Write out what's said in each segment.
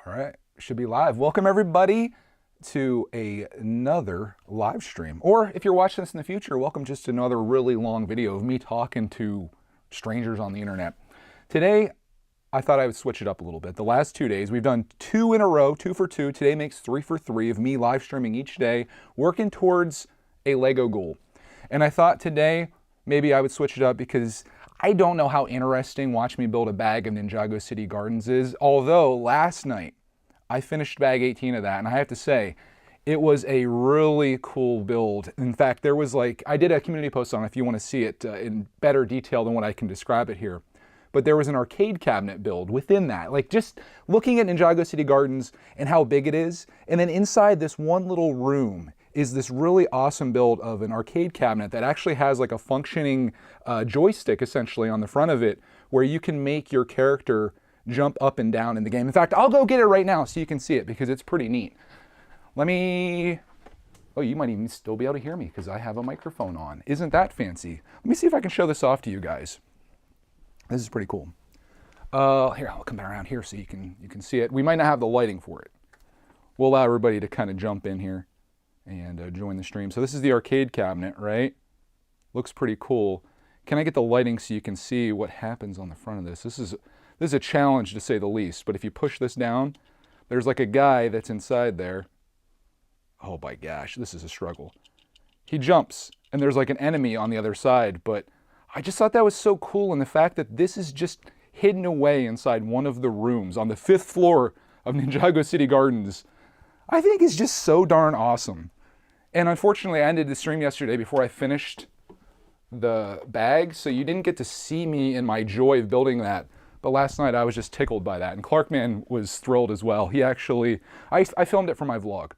All right, should be live. Welcome everybody to another live stream. Or if you're watching this in the future, welcome just to another really long video of me talking to strangers on the internet. Today, I thought I would switch it up a little bit. The last 2 days, we've done 2 in a row, 2 for 2. Today makes 3 for 3 of me live streaming each day, working towards a Lego goal. And I thought today, maybe I would switch it up because I don't know how interesting watch me build a bag of Ninjago City Gardens is. Although last night I finished bag 18 of that, and I have to say, it was a really cool build. In fact, there was I did a community post on it if you want to see it in better detail than what I can describe it here. But there was an arcade cabinet build within that. Just looking at Ninjago City Gardens and how big it is, and then inside this one little room is this really awesome build of an arcade cabinet that actually has a functioning joystick essentially on the front of it where you can make your character jump up and down in the game. In fact, I'll go get it right now so you can see it because it's pretty neat. Oh, you might even still be able to hear me because I have a microphone on. Isn't that fancy? Let me see if I can show this off to you guys. This is pretty cool. Here, I'll come around here so you can see it. We might not have the lighting for it. We'll allow everybody to kind of jump in here and join the stream. So this is the arcade cabinet, right? Looks pretty cool. Can I get the lighting so you can see what happens on the front of this? This is a challenge to say the least, but if you push this down, there's a guy that's inside there. Oh my gosh, this is a struggle. He jumps and there's an enemy on the other side, but I just thought that was so cool, and the fact that this is just hidden away inside one of the rooms on the 5th floor of Ninjago City Gardens, I think is just so darn awesome. And unfortunately, I ended the stream yesterday before I finished the bag, so you didn't get to see me in my joy of building that. But last night, I was just tickled by that, and Clarkman was thrilled as well. He actually, I filmed it for my vlog,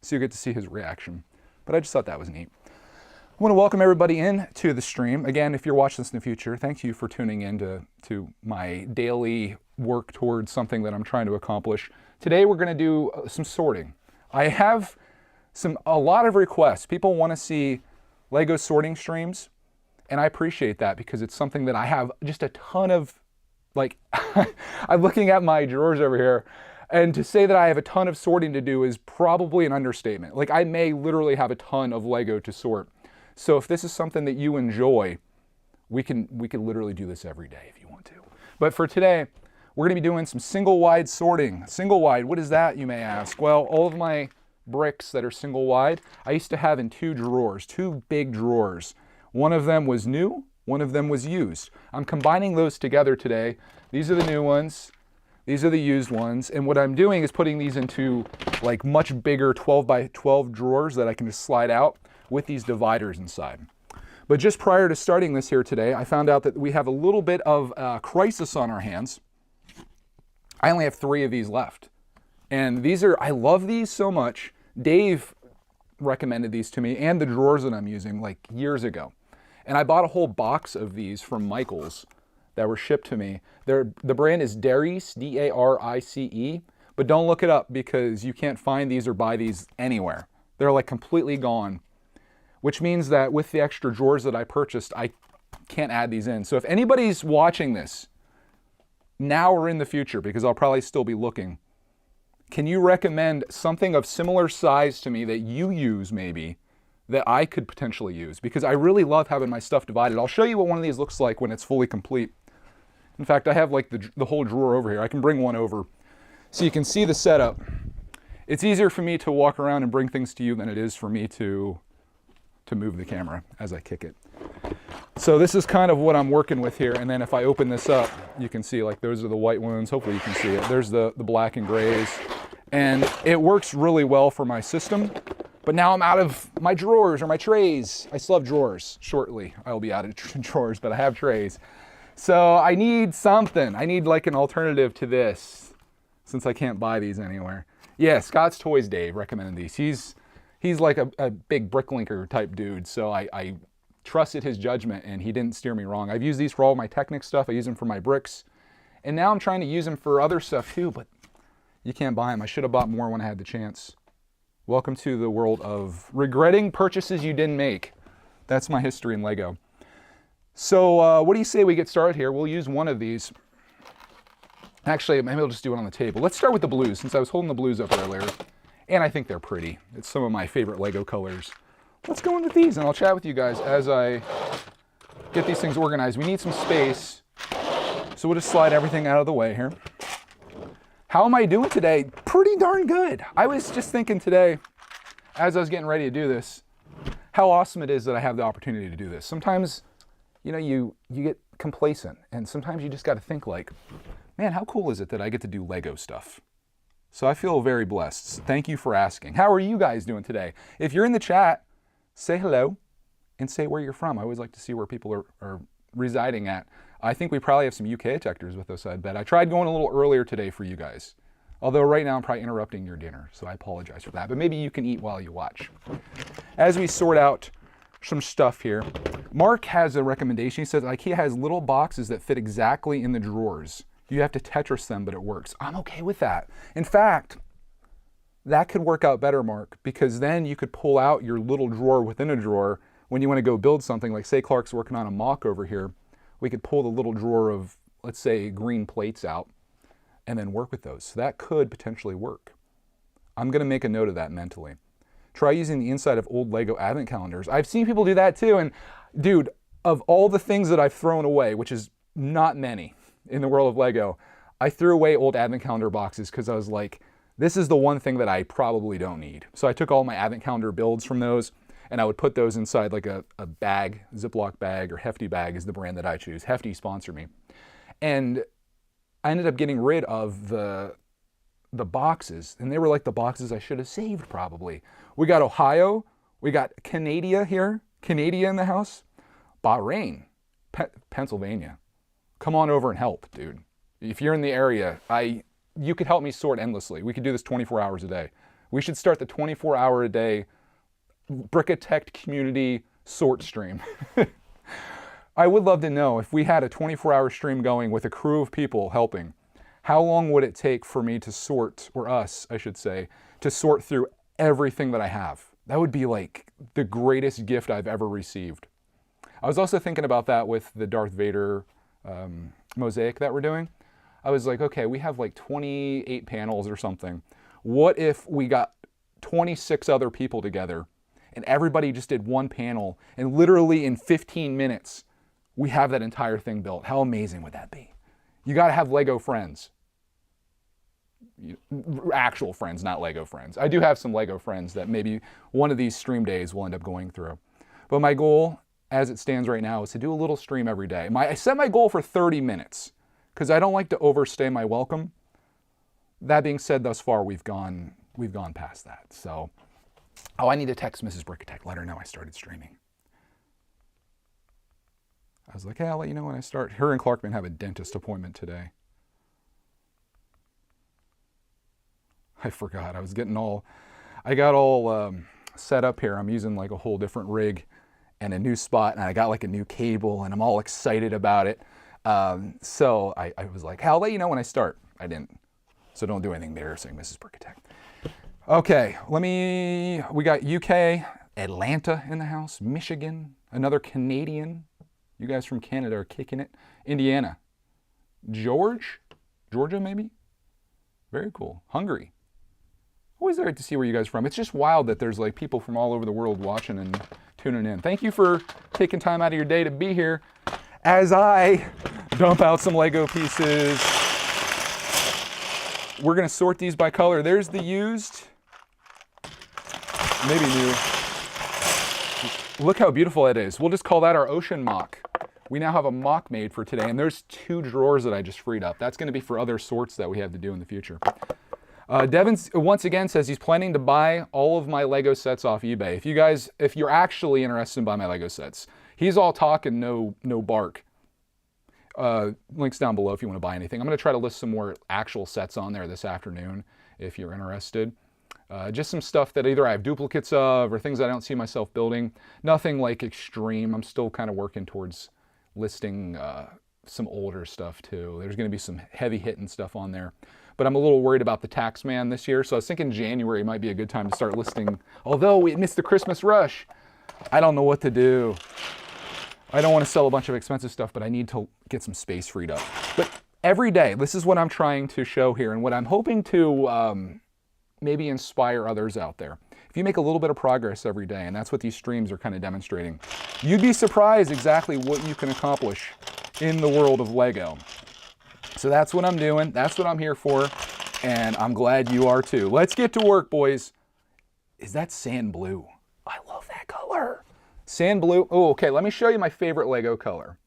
so you get to see his reaction. But I just thought that was neat. I want to welcome everybody in to the stream. Again, if you're watching this in the future, thank you for tuning in to my daily work towards something that I'm trying to accomplish. Today, we're going to do some sorting. I have a lot of requests. People want to see Lego sorting streams, and I appreciate that because it's something that I have just a ton of, I'm looking at my drawers over here, and to say that I have a ton of sorting to do is probably an understatement. I may literally have a ton of Lego to sort. So if this is something that you enjoy, we can literally do this every day if you want to. But for today, we're going to be doing some single wide sorting. Single wide, what is that, you may ask? Well, all of my bricks that are single wide, I used to have in 2 drawers, 2 big drawers. One of them was new, one of them was used. I'm combining those together today. These are the new ones, these are the used ones, and what I'm doing is putting these into much bigger 12 by 12 drawers that I can just slide out with these dividers inside. But just prior to starting this here today, I found out that we have a little bit of a crisis on our hands. I only have 3 of these left. And I love these so much. Dave recommended these to me and the drawers that I'm using years ago. And I bought a whole box of these from Michael's that were shipped to me. The brand is Darice, D-A-R-I-C-E, but don't look it up because you can't find these or buy these anywhere. They're completely gone, which means that with the extra drawers that I purchased, I can't add these in. So if anybody's watching this now or in the future, because I'll probably still be looking, can you recommend something of similar size to me that you use maybe that I could potentially use? Because I really love having my stuff divided. I'll show you what one of these looks like when it's fully complete. In fact, I have the whole drawer over here. I can bring one over so you can see the setup. It's easier for me to walk around and bring things to you than it is for me to move the camera as I kick it. So this is kind of what I'm working with here, and then if I open this up, you can see those are the white ones. Hopefully you can see it. There's the black and grays, and it works really well for my system. But now I'm out of my drawers or my trays. I still have drawers. Shortly, I'll be out of drawers, but I have trays. So I need something. I need an alternative to this, since I can't buy these anywhere. Yeah, Scott's Toys Dave recommended these. He's a big bricklinker type dude, so I trusted his judgment and he didn't steer me wrong. I've used these for all my Technic stuff. I use them for my bricks. And now I'm trying to use them for other stuff too, but you can't buy them. I should have bought more when I had the chance. Welcome to the world of regretting purchases you didn't make. That's my history in Lego. So what do you say we get started here? We'll use one of these. Actually, maybe I'll just do it on the table. Let's start with the blues, since I was holding the blues up earlier. And I think they're pretty. It's some of my favorite Lego colors. Let's go in with these, and I'll chat with you guys as I get these things organized. We need some space, so we'll just slide everything out of the way here. How am I doing today? Pretty darn good. I was just thinking today, as I was getting ready to do this, how awesome it is that I have the opportunity to do this. Sometimes, you know, you get complacent, and sometimes you just got to think like, man, how cool is it that I get to do Lego stuff? So I feel very blessed. Thank you for asking. How are you guys doing today? If you're in the chat, say hello and say where you're from. I always like to see where people are residing at. I think we probably have some UK detectors with us, I bet. I tried going a little earlier today for you guys. Although right now I'm probably interrupting your dinner, so I apologize for that. But maybe you can eat while you watch. As we sort out some stuff here, Mark has a recommendation. He says IKEA has little boxes that fit exactly in the drawers. You have to Tetris them, but it works. I'm okay with that. In fact, that could work out better, Mark, because then you could pull out your little drawer within a drawer when you want to go build something. Like say Clark's working on a mock over here. We could pull the little drawer of, let's say, green plates out and then work with those. So that could potentially work. I'm going to make a note of that mentally. Try using the inside of old Lego advent calendars. I've seen people do that too. And dude, of all the things that I've thrown away, which is not many in the world of Lego, I threw away old advent calendar boxes because I was like, this is the one thing that I probably don't need. So I took all my advent calendar builds from those and I would put those inside like a bag, Ziploc bag, or Hefty bag is the brand that I choose. Hefty sponsor me. And I ended up getting rid of the boxes, and they were like the boxes I should have saved probably. We got Ohio, we got Canada here, Canada in the house, Bahrain, Pennsylvania. Come on over and help, dude. If you're in the area, you could help me sort endlessly. We could do this 24 hours a day. We should start the 24-hour a day Brickitect community sort stream. I would love to know if we had a 24-hour stream going with a crew of people helping, how long would it take for me to sort, or us, I should say, to sort through everything that I have? That would be like the greatest gift I've ever received. I was also thinking about that with the Darth Vader mosaic that we're doing. I was like, okay, we have like 28 panels or something. What if we got 26 other people together and everybody just did one panel, and literally in 15 minutes, we have that entire thing built? How amazing would that be? You got to have Lego friends. Actual friends, not Lego friends. I do have some Lego friends that maybe one of these stream days will end up going through. But my goal, as it stands right now, is to do a little stream every day. I set my goal for 30 minutes because I don't like to overstay my welcome. That being said, thus far we've gone past that. So, I need to text Mrs. Brickitect, let her know I started streaming. I was like, hey, I'll let you know when I start. Her and Clarkman have a dentist appointment today. I forgot. I got all set up here. I'm using like a whole different rig and a new spot, and I got like a new cable, and I'm all excited about it. So I was like, hey, I'll let you know when I start. I didn't. So don't do anything embarrassing, Mrs. Brickitect. Okay, we got UK, Atlanta in the house, Michigan, another Canadian. You guys from Canada are kicking it. Indiana. Georgia maybe? Very cool. Hungary. Always there to see where you guys are from. It's just wild that there's like people from all over the world watching and tuning in. Thank you for taking time out of your day to be here as I dump out some Lego pieces. We're gonna sort these by color. There's the used, maybe new. Look how beautiful it is. We'll just call that our ocean mock. We now have a mock made for today, and there's 2 drawers that I just freed up. That's gonna be for other sorts that we have to do in the future. Devin once again says he's planning to buy all of my Lego sets off eBay. If you're actually interested in buying my Lego sets, he's all talk and no bark. Links down below if you want to buy anything. I'm going to try to list some more actual sets on there this afternoon if you're interested. Just some stuff that either I have duplicates of or things that I don't see myself building. Nothing like extreme. I'm still kind of working towards listing some older stuff too. There's going to be some heavy hitting stuff on there. But I'm a little worried about the tax man this year, so I was thinking January might be a good time to start listing. Although we missed the Christmas rush, I don't know what to do. I don't want to sell a bunch of expensive stuff, but I need to get some space freed up. But every day, this is what I'm trying to show here and what I'm hoping to maybe inspire others out there. If you make a little bit of progress every day, and that's what these streams are kind of demonstrating, you'd be surprised exactly what you can accomplish in the world of Lego. So that's what I'm doing. That's what I'm here for. And I'm glad you are too. Let's get to work, boys. Is that sand blue? I love that color. Sand blue. Oh, okay. Let me show you my favorite Lego color.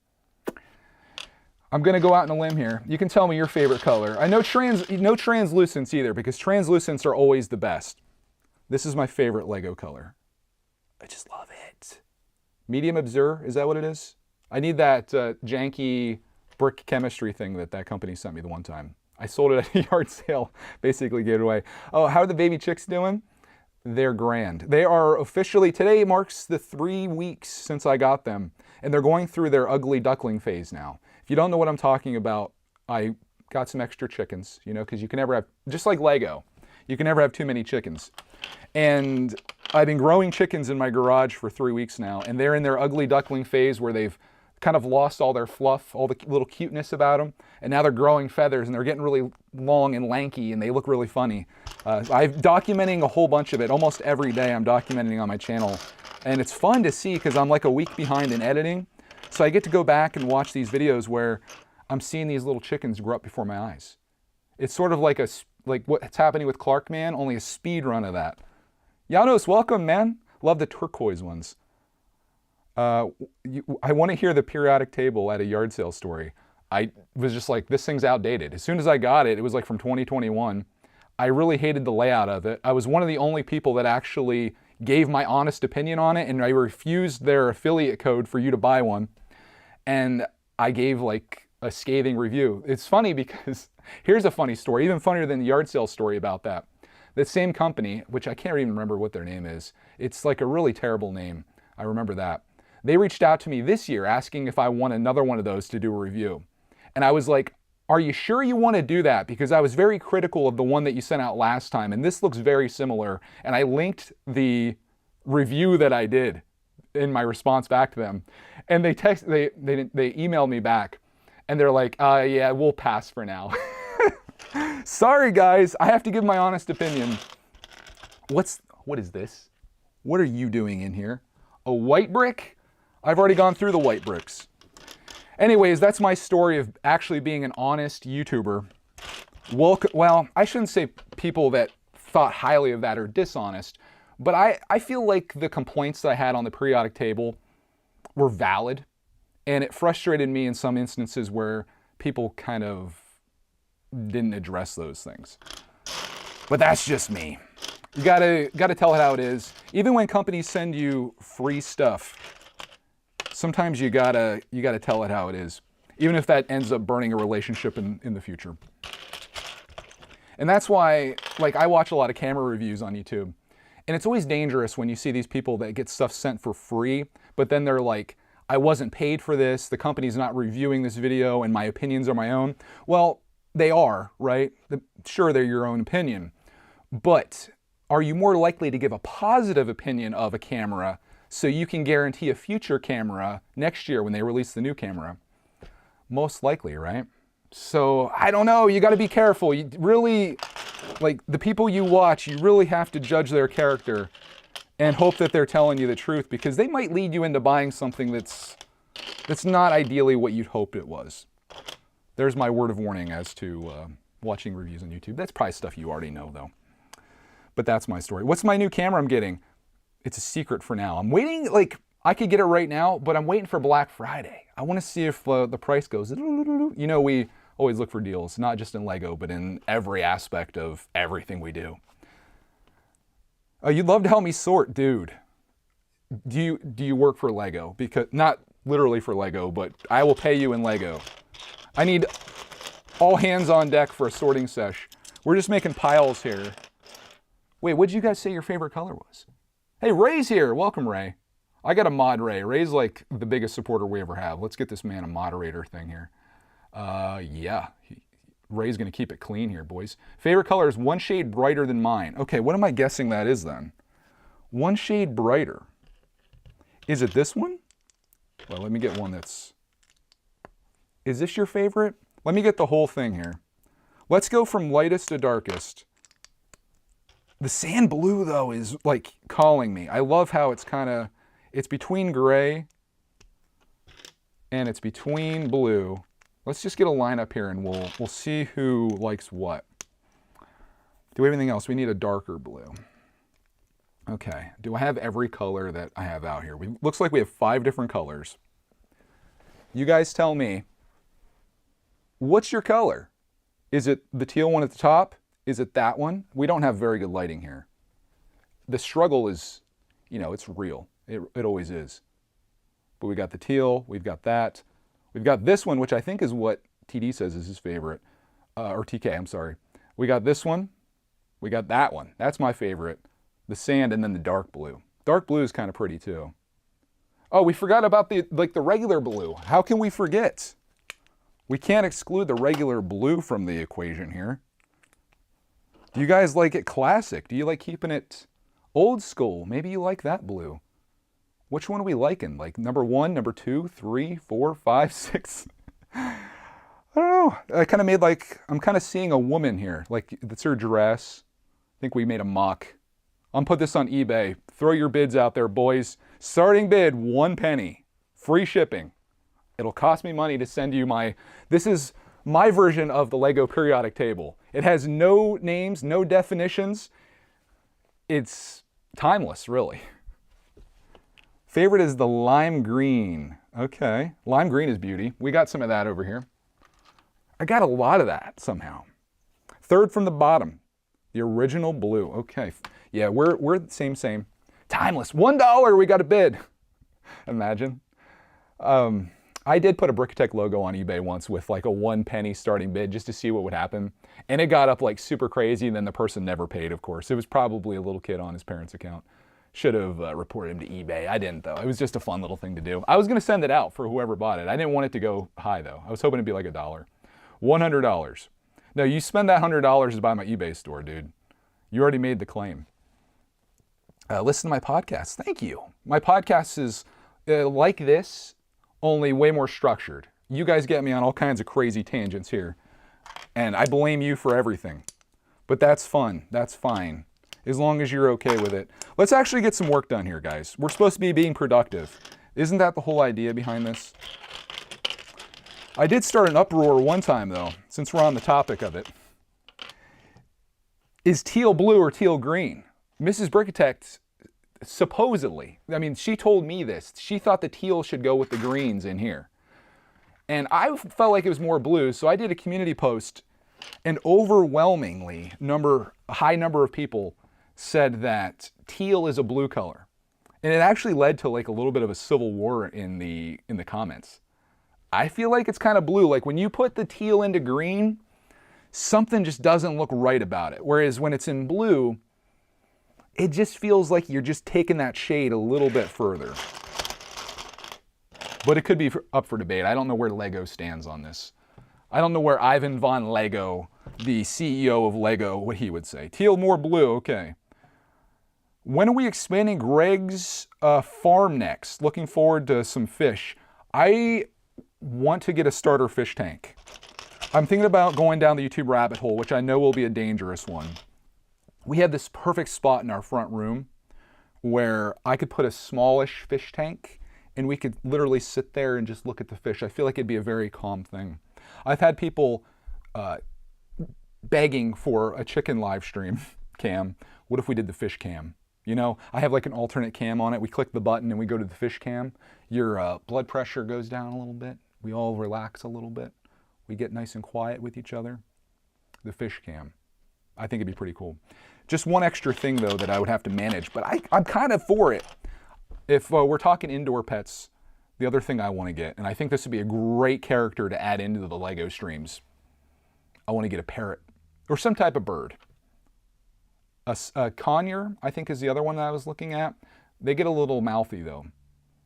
I'm going to go out on a limb here. You can tell me your favorite color. I know no translucents either, because translucents are always the best. This is my favorite Lego color. I just love it. Medium Obscure, is that what it is? I need that janky brick chemistry thing that company sent me the one time. I sold it at a yard sale, basically gave it away. Oh, how are the baby chicks doing? They're grand. They are officially, today marks the 3 weeks since I got them, and they're going through their ugly duckling phase now. If you don't know what I'm talking about, I got some extra chickens, you know, because you can never have, just like Lego, you can never have too many chickens. And I've been growing chickens in my garage for 3 weeks now, and they're in their ugly duckling phase where they've kind of lost all their fluff, all the little cuteness about them, and now they're growing feathers and they're getting really long and lanky and they look really funny. I'm documenting a whole bunch of it. Almost every day I'm documenting on my channel, and it's fun to see because I'm like a week behind in editing. So I get to go back and watch these videos where I'm seeing these little chickens grow up before my eyes. It's sort of like what's happening with Clark Man, only a speed run of that. Janos, welcome, man. Love the turquoise ones. I want to hear the periodic table at a yard sale story. I was just like, this thing's outdated. As soon as I got it, it was like from 2021. I really hated the layout of it. I was one of the only people that actually gave my honest opinion on it, and I refused their affiliate code for you to buy one. And I gave like a scathing review. It's funny because here's a funny story, even funnier than the yard sale story about that. The same company, which I can't even remember what their name is. It's like a really terrible name. I remember that. They reached out to me this year asking if I want another one of those to do a review. And I was like, are you sure you want to do that? Because I was very critical of the one that you sent out last time, and this looks very similar. And I linked the review that I did in my response back to them. And they emailed me back, and they're like, yeah, we'll pass for now. Sorry guys, I have to give my honest opinion. What is this? What are you doing in here? A white brick? I've already gone through the white bricks. Anyways, that's my story of actually being an honest YouTuber. Well, I shouldn't say people that thought highly of that are dishonest, but I feel like the complaints that I had on the periodic table were valid, and it frustrated me in some instances where people kind of didn't address those things. But that's just me. You gotta tell it how it is. Even when companies send you free stuff, sometimes you gotta tell it how it is, even if that ends up burning a relationship in the future. And that's why, like, I watch a lot of camera reviews on YouTube, and it's always dangerous when you see these people that get stuff sent for free, but then they're like, I wasn't paid for this, the company's not reviewing this video, and my opinions are my own. Well, they are, right? Sure, they're your own opinion, but are you more likely to give a positive opinion of a camera so you can guarantee a future camera next year when they release the new camera? Most likely, right? So I don't know, you gotta be careful. You really, like, the people you watch, you really have to judge their character and hope that they're telling you the truth, because they might lead you into buying something that's not ideally what you'd hoped it was. There's my word of warning as to watching reviews on YouTube. That's probably stuff you already know though. But that's my story. What's my new camera I'm getting? It's a secret for now. I'm waiting, like, I could get it right now, but I'm waiting for Black Friday. I want to see if the price goes. You know, we always look for deals, not just in Lego, but in every aspect of everything we do. You'd love to help me sort, dude. Do you work for Lego? Because, not literally for Lego, but I will pay you in Lego. I need all hands on deck for a sorting sesh. We're just making piles here. Wait, what did you guys say your favorite color was? Hey, Ray's here. Welcome, Ray. I got a mod Ray. Ray's like the biggest supporter we ever have. Let's get this man a moderator thing here. Yeah. Ray's going to keep it clean here, boys. Favorite color is one shade brighter than mine. Okay, what am I guessing that is then? One shade brighter. Is it this one? Well, let me get one that's... Is this your favorite? Let me get the whole thing here. Let's go from lightest to darkest. The sand blue, though, is like calling me. I love how it's kind of, it's between gray and it's between blue. Let's just get a line up here and we'll see who likes what. Do we have anything else? We need a darker blue. Okay, do I have every color that I have out here? Looks like we have 5 different colors. You guys tell me, what's your color? Is it the teal one at the top? Is it that one? We don't have very good lighting here. The struggle is, you know, it's real. It always is. But we got the teal, we've got that. We've got this one, which I think is what TD says is his favorite. Or TK, I'm sorry. We got this one. We got that one. That's my favorite. The sand and then the dark blue. Dark blue is kind of pretty too. Oh, we forgot about the regular blue. How can we forget? We can't exclude the regular blue from the equation here. Do you guys like it classic? Do you like keeping it old school? Maybe you like that blue. Which one are we liking? Like number 1, number 2, 3, 4, 5, 6? I don't know. I kind of made like, I'm kind of seeing a woman here. Like that's her dress. I think we made a mock. I'm put this on eBay. Throw your bids out there, boys. Starting bid, 1 penny. Free shipping. It'll cost me money to send you this is my version of the Lego periodic table. It has no names, no definitions. It's timeless, really. Favorite is the lime green. Okay, lime green is beauty. We got some of that over here. I got a lot of that somehow. Third from the bottom, the original blue. Okay, yeah, we're the same. Timeless, $1, we got a bid. Imagine. I did put a Brickitect logo on eBay once with like a 1 penny starting bid just to see what would happen. And it got up like super crazy and then the person never paid, of course. It was probably a little kid on his parents' account. Should have reported him to eBay. I didn't though. It was just a fun little thing to do. I was gonna send it out for whoever bought it. I didn't want it to go high though. I was hoping it'd be like $1. $100. No, you spend that $100 to buy my eBay store, dude. You already made the claim. Listen to my podcast. Thank you. My podcast is like this, only way more structured. You guys get me on all kinds of crazy tangents here, and I blame you for everything. But that's fun. That's fine, as long as you're okay with it. Let's actually get some work done here, guys. We're supposed to be being productive. Isn't that the whole idea behind this? I did start an uproar one time, though, since we're on the topic of it. Is teal blue or teal green? Mrs. Brickitect, supposedly, I mean, she told me this. She thought the teal should go with the greens in here. And I felt like it was more blue, so I did a community post, and overwhelmingly, a high number of people said that teal is a blue color. And it actually led to like a little bit of a civil war in the comments. I feel like it's kind of blue. Like when you put the teal into green, something just doesn't look right about it. Whereas when it's in blue, it just feels like you're just taking that shade a little bit further. But it could be up for debate. I don't know where Lego stands on this. I don't know where Ivan von Lego, the CEO of Lego, what he would say. Teal more blue, okay. When are we expanding Greg's farm next? Looking forward to some fish. I want to get a starter fish tank. I'm thinking about going down the YouTube rabbit hole, which I know will be a dangerous one. We have this perfect spot in our front room where I could put a smallish fish tank and we could literally sit there and just look at the fish. I feel like it'd be a very calm thing. I've had people begging for a chicken live stream cam. What if we did the fish cam? You know, I have like an alternate cam on it. We click the button and we go to the fish cam. Your blood pressure goes down a little bit. We all relax a little bit. We get nice and quiet with each other. The fish cam. I think it'd be pretty cool. Just one extra thing though that I would have to manage, but I'm kind of for it. If we're talking indoor pets, the other thing I want to get, and I think this would be a great character to add into the Lego streams, I want to get a parrot or some type of bird. A conure, I think, is the other one that I was looking at. They get a little mouthy though.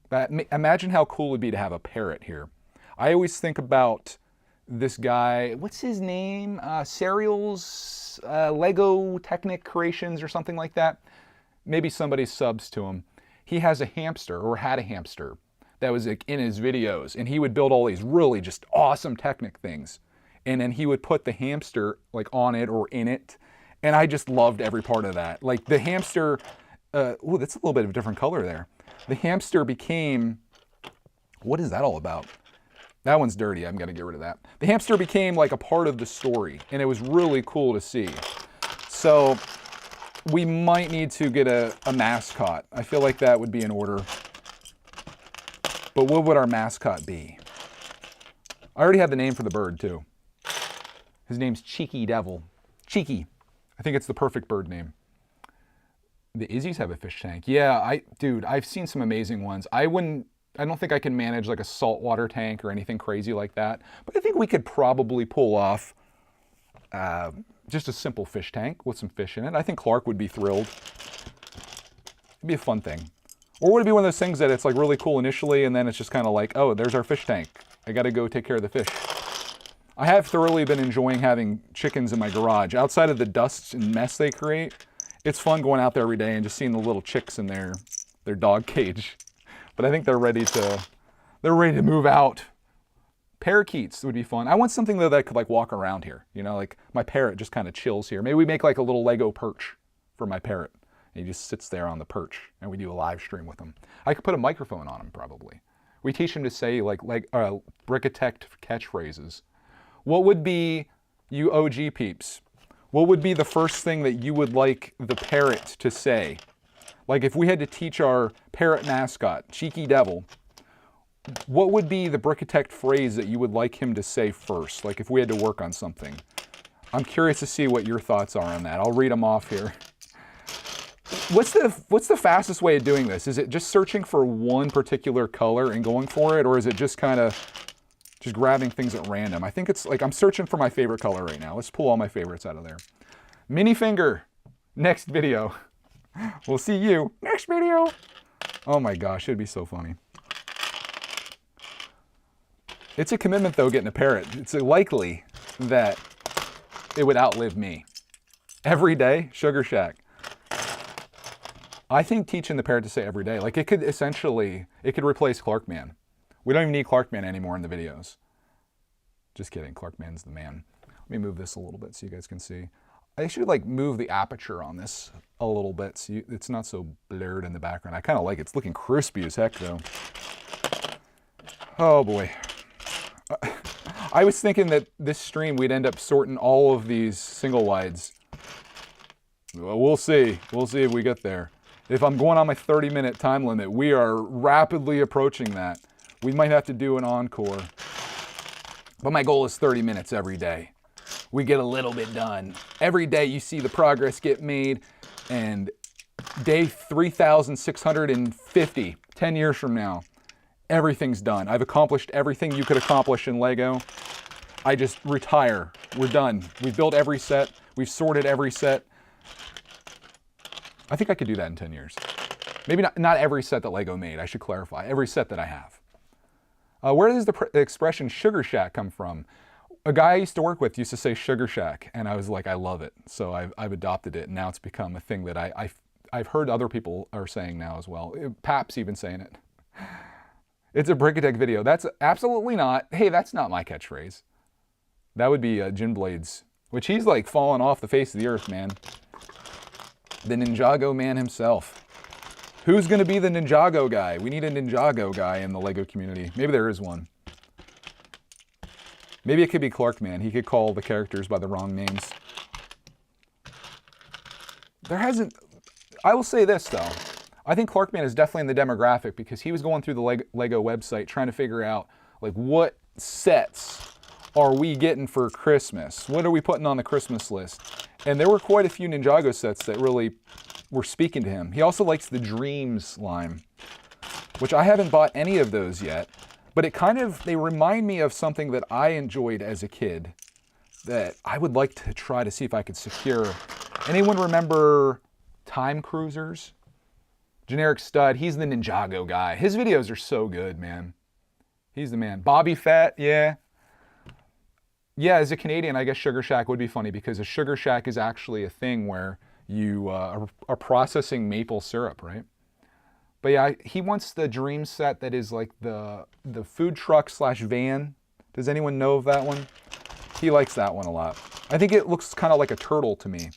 But imagine how cool it would be to have a parrot here. I always think about this guy, what's his name? Serial's Lego Technic Creations or something like that. Maybe somebody subs to him. He has a hamster, or had a hamster, that was like in his videos, and he would build all these really just awesome Technic things. and then he would put the hamster like on it or in it, and I just loved every part of that. Like the hamster, oh, that's a little bit of a different color there. The hamster became, what is that all about? That one's dirty, I'm gonna get rid of that. The hamster became like a part of the story, and it was really cool to see. So we might need to get a mascot. I feel like that would be in order. But what would our mascot be? I already have the name for the bird too. His name's Cheeky Devil. Cheeky. I think it's the perfect bird name. The Izzies have a fish tank. Yeah, dude, I've seen some amazing ones. I don't think I can manage like a saltwater tank or anything crazy like that. But I think we could probably pull off just a simple fish tank with some fish in it. I think Clark would be thrilled. It'd be a fun thing. Or would it be one of those things that it's like really cool initially and then it's just kind of like, oh, there's our fish tank. I gotta go take care of the fish. I have thoroughly been enjoying having chickens in my garage. Outside of the dust and mess they create, it's fun going out there every day and just seeing the little chicks in their dog cage. But I think they're ready to move out. Parakeets would be fun. I want something though that could like walk around here. You know, like my parrot just kind of chills here. Maybe we make like a little Lego perch for my parrot. And he just sits there on the perch and we do a live stream with him. I could put a microphone on him probably. We teach him to say like Brickitect catchphrases. What would be, you OG peeps, what would be the first thing that you would like the parrot to say? Like if we had to teach our parrot mascot, Cheeky Devil, what would be the Brickitect phrase that you would like him to say first? Like if we had to work on something. I'm curious to see what your thoughts are on that. I'll read them off here. What's the fastest way of doing this? Is it just searching for one particular color and going for it? Or is it just kind of just grabbing things at random? I think it's like I'm searching for my favorite color right now. Let's pull all my favorites out of there. Mini finger, next video. We'll see you next video. Oh my gosh, it'd be so funny. It's a commitment though, getting a parrot. It's likely that it would outlive me. Every day, Sugar Shack. I think teaching the parrot to say every day, like it could replace Clarkman. We don't even need Clarkman anymore in the videos. Just kidding, Clarkman's the man. Let me move this a little bit so you guys can see. I should like move the aperture on this a little bit so it's not so blurred in the background. I kind of like it. It's looking crispy as heck though. Oh boy. I was thinking that this stream we'd end up sorting all of these single wides. Well, we'll see. We'll see if we get there. If I'm going on my 30-minute time limit, we are rapidly approaching that. We might have to do an encore. But my goal is 30 minutes every day. We get a little bit done. Every day you see the progress get made, and day 3,650, 10 years from now, everything's done. I've accomplished everything you could accomplish in Lego. I just retire. We're done. We've built every set. We've sorted every set. I think I could do that in 10 years. Maybe not every set that Lego made, I should clarify. Every set that I have. Where does the expression Sugar Shack come from? A guy I used to work with used to say Sugar Shack, and I was like, I love it. So I've adopted it, and now it's become a thing that I've heard other people are saying now as well. Pap's even saying it. It's a Brickitect video. That's absolutely not, hey, that's not my catchphrase. That would be Jim Blades, which he's like falling off the face of the earth, man. The Ninjago man himself. Who's going to be the Ninjago guy? We need a Ninjago guy in the Lego community. Maybe there is one. Maybe it could be Clarkman. He could call the characters by the wrong names. I will say this though. I think Clarkman is definitely in the demographic because he was going through the Lego website trying to figure out like what sets are we getting for Christmas? What are we putting on the Christmas list? And there were quite a few Ninjago sets that really were speaking to him. He also likes the Dreams line, which I haven't bought any of those yet, but they remind me of something that I enjoyed as a kid that I would like to try to see if I could secure. Anyone remember Time Cruisers? Generic Stud, he's the Ninjago guy. His videos are so good, man. He's the man. Bobby Fett, yeah. Yeah, as a Canadian, I guess Sugar Shack would be funny because a Sugar Shack is actually a thing where you are processing maple syrup, right? But yeah, he wants the dream set that is like the food truck / van. Does anyone know of that one? He likes that one a lot. I think it looks kind of like a turtle to me.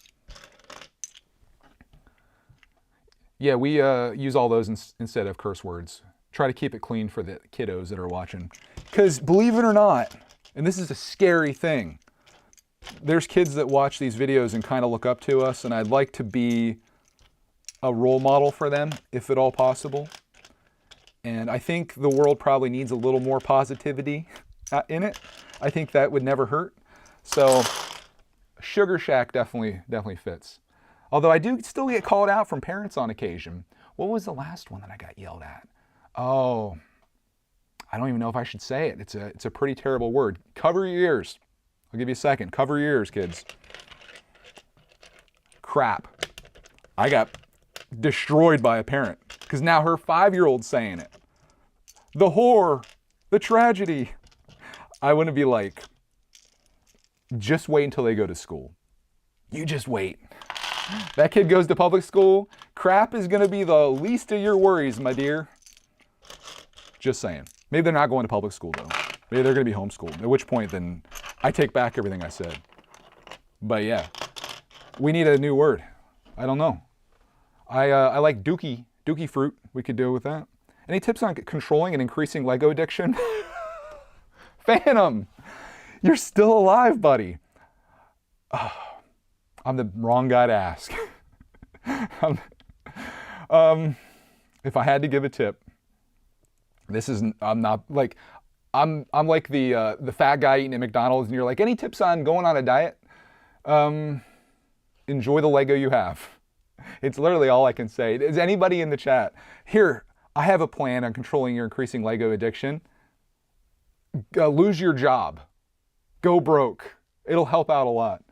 Yeah, we use all those instead of curse words. Try to keep it clean for the kiddos that are watching. Because believe it or not, and this is a scary thing, there's kids that watch these videos and kind of look up to us, and I'd like to be a role model for them, if at all possible. And I think the world probably needs a little more positivity in it. I think that would never hurt. So Sugar Shack definitely fits. Although I do still get called out from parents on occasion. What was the last one that I got yelled at? Oh, I don't even know if I should say it. It's a pretty terrible word. Cover your ears. I'll give you a second. Cover your ears, kids. Crap. I got destroyed by a parent because now her 5-year-old's saying it. The horror, the tragedy. I want to be like, just wait until they go to school. You just wait. That kid goes to public school, crap is going to be the least of your worries, my dear. Just saying. Maybe they're not going to public school, though. Maybe they're going to be homeschooled, at which point then I take back everything I said. But yeah, we need a new word. I don't know. I like dookie fruit. We could do with that. Any tips on controlling and increasing Lego addiction? Phantom, you're still alive, buddy. Oh, I'm the wrong guy to ask. If I had to give a tip, I'm like the fat guy eating at McDonald's, and you're like, any tips on going on a diet? Enjoy the Lego you have. It's literally all I can say. Is anybody in the chat? Here, I have a plan on controlling your increasing Lego addiction. Lose your job. Go broke. It'll help out a lot.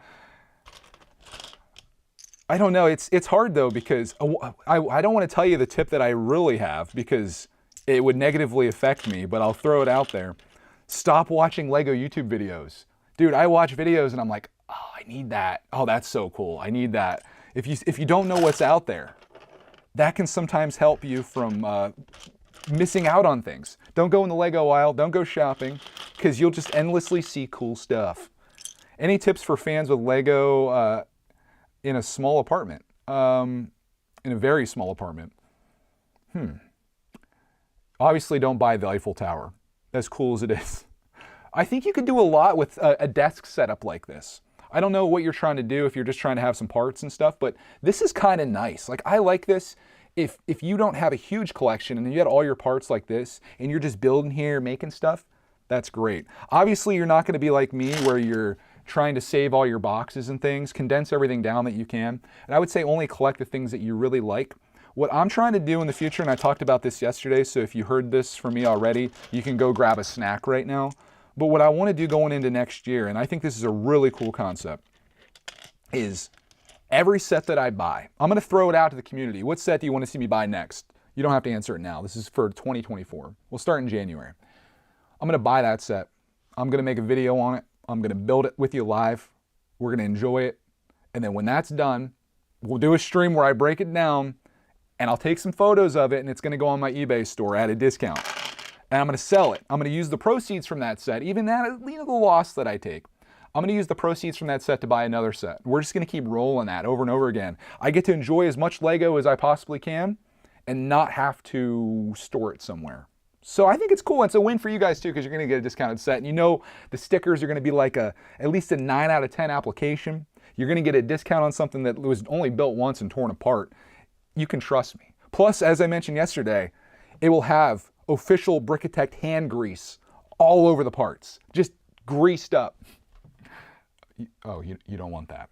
I don't know. It's hard though, because I don't want to tell you the tip that I really have because it would negatively affect me, but I'll throw it out there. Stop watching Lego YouTube videos. Dude, I watch videos and I'm like, oh, I need that. Oh, that's so cool. I need that. If you don't know what's out there, that can sometimes help you from missing out on things. Don't go in the Lego aisle. Don't go shopping because you'll just endlessly see cool stuff. Any tips for fans with Lego in a small apartment? In a very small apartment? Obviously, don't buy the Eiffel Tower, as cool as it is. I think you could do a lot with a desk setup like this. I don't know what you're trying to do if you're just trying to have some parts and stuff, but this is kind of nice. Like, I like this. If you don't have a huge collection and you had all your parts like this and you're just building here, making stuff, that's great. Obviously, you're not going to be like me where you're trying to save all your boxes and things, condense everything down that you can. And I would say only collect the things that you really like. What I'm trying to do in the future, and I talked about this yesterday, so if you heard this from me already, you can go grab a snack right now. But what I want to do going into next year, and I think this is a really cool concept, is every set that I buy, I'm going to throw it out to the community. What set do you want to see me buy next? You don't have to answer it now. This is for 2024. We'll start in January. I'm going to buy that set. I'm going to make a video on it. I'm going to build it with you live. We're going to enjoy it. And then when that's done, we'll do a stream where I break it down and I'll take some photos of it and it's going to go on my eBay store at a discount. And I'm going to sell it. I'm going to use the proceeds from that set, even that, the loss that I take. I'm going to use the proceeds from that set to buy another set. We're just going to keep rolling that over and over again. I get to enjoy as much Lego as I possibly can and not have to store it somewhere. So I think it's cool. It's a win for you guys too, because you're going to get a discounted set. And you know the stickers are going to be like at least a 9 out of 10 application. You're going to get a discount on something that was only built once and torn apart. You can trust me. Plus, as I mentioned yesterday, it will have official Brickitect hand grease all over the parts. Just greased up. Oh, you don't want that.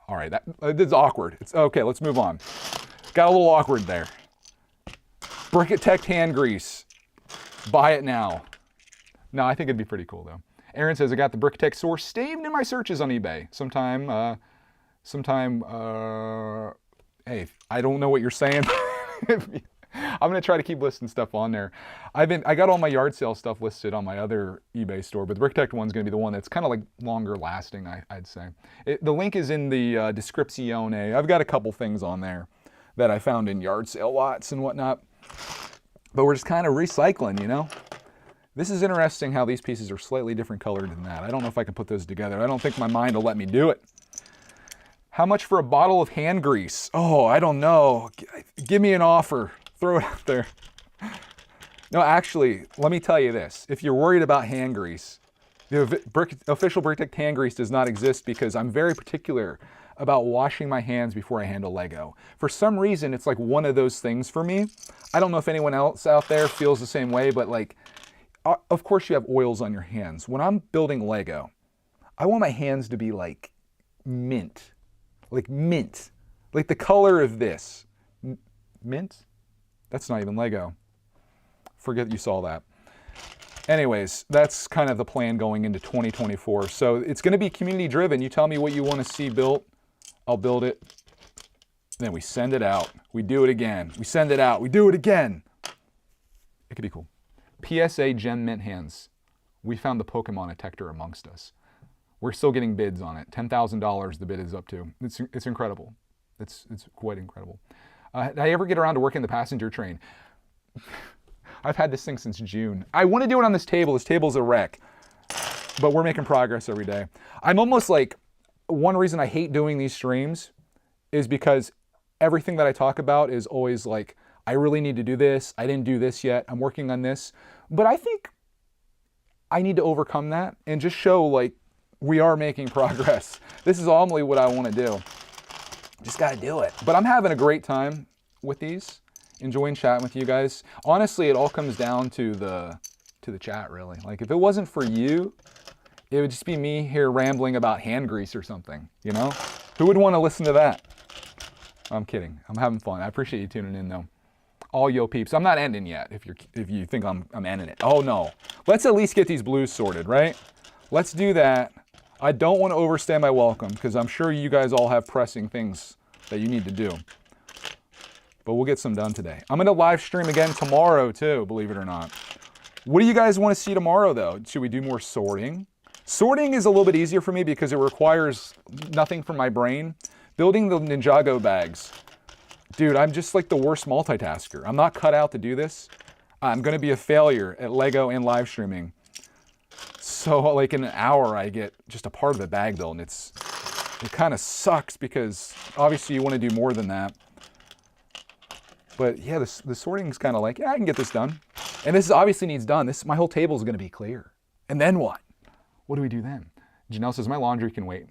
All right, that's awkward. It's okay, let's move on. Got a little awkward there. Brickitect hand grease. Buy it now. No, I think it'd be pretty cool though. Aaron says, I got the Brickitect source saved in my searches on eBay. Hey, I don't know what you're saying. I'm gonna try to keep listing stuff on there. I got all my yard sale stuff listed on my other eBay store, but the Brickitect one's gonna be the one that's kind of like longer lasting, I'd say. The link is in the description. I've got a couple things on there that I found in yard sale lots and whatnot, but we're just kind of recycling, you know? This is interesting how these pieces are slightly different colored than that. I don't know if I can put those together. I don't think my mind will let me do it. How much for a bottle of hand grease? Oh, I don't know. Give me an offer. Throw it out there. No, actually, let me tell you this. If you're worried about hand grease, the official Brickitect hand grease does not exist because I'm very particular about washing my hands before I handle Lego. For some reason, it's like one of those things for me. I don't know if anyone else out there feels the same way, but like, of course you have oils on your hands. When I'm building Lego, I want my hands to be like mint. Like mint. Like the color of this. Mint? That's not even Lego. Forget you saw that. Anyways, that's kind of the plan going into 2024. So it's going to be community driven. You tell me what you want to see built. I'll build it. Then we send it out. We do it again. We send it out. We do it again. It could be cool. PSA Gem Mint Hands. We found the Pokemon detector amongst us. We're still getting bids on it. $10,000 the bid is up to. It's incredible. It's quite incredible. Did I ever get around to working the passenger train? I've had this thing since June. I want to do it on this table. This table's a wreck. But we're making progress every day. I'm almost like, one reason I hate doing these streams is because everything that I talk about is always like, I really need to do this. I didn't do this yet. I'm working on this. But I think I need to overcome that and just show like, we are making progress. This is ultimately what I want to do. Just got to do it. But I'm having a great time with these. Enjoying chatting with you guys. Honestly, it all comes down to the chat, really. Like, if it wasn't for you, it would just be me here rambling about hand grease or something, you know? Who would want to listen to that? I'm kidding. I'm having fun. I appreciate you tuning in, though. All yo peeps. I'm not ending yet if you think I'm ending it. Oh, no. Let's at least get these blues sorted, right? Let's do that. I don't want to overstay my welcome because I'm sure you guys all have pressing things that you need to do. But we'll get some done today. I'm going to live stream again tomorrow too, believe it or not. What do you guys want to see tomorrow though? Should we do more sorting? Sorting is a little bit easier for me because it requires nothing from my brain. Building the Ninjago bags. Dude, I'm just like the worst multitasker. I'm not cut out to do this. I'm going to be a failure at Lego and live streaming. So like in an hour, I get just a part of the bag built, and it kind of sucks because obviously you want to do more than that. But yeah, the sorting is kind of like, yeah, I can get this done. And this obviously needs done. My whole table is going to be clear. And then what? What do we do then? Janelle says, my laundry can wait.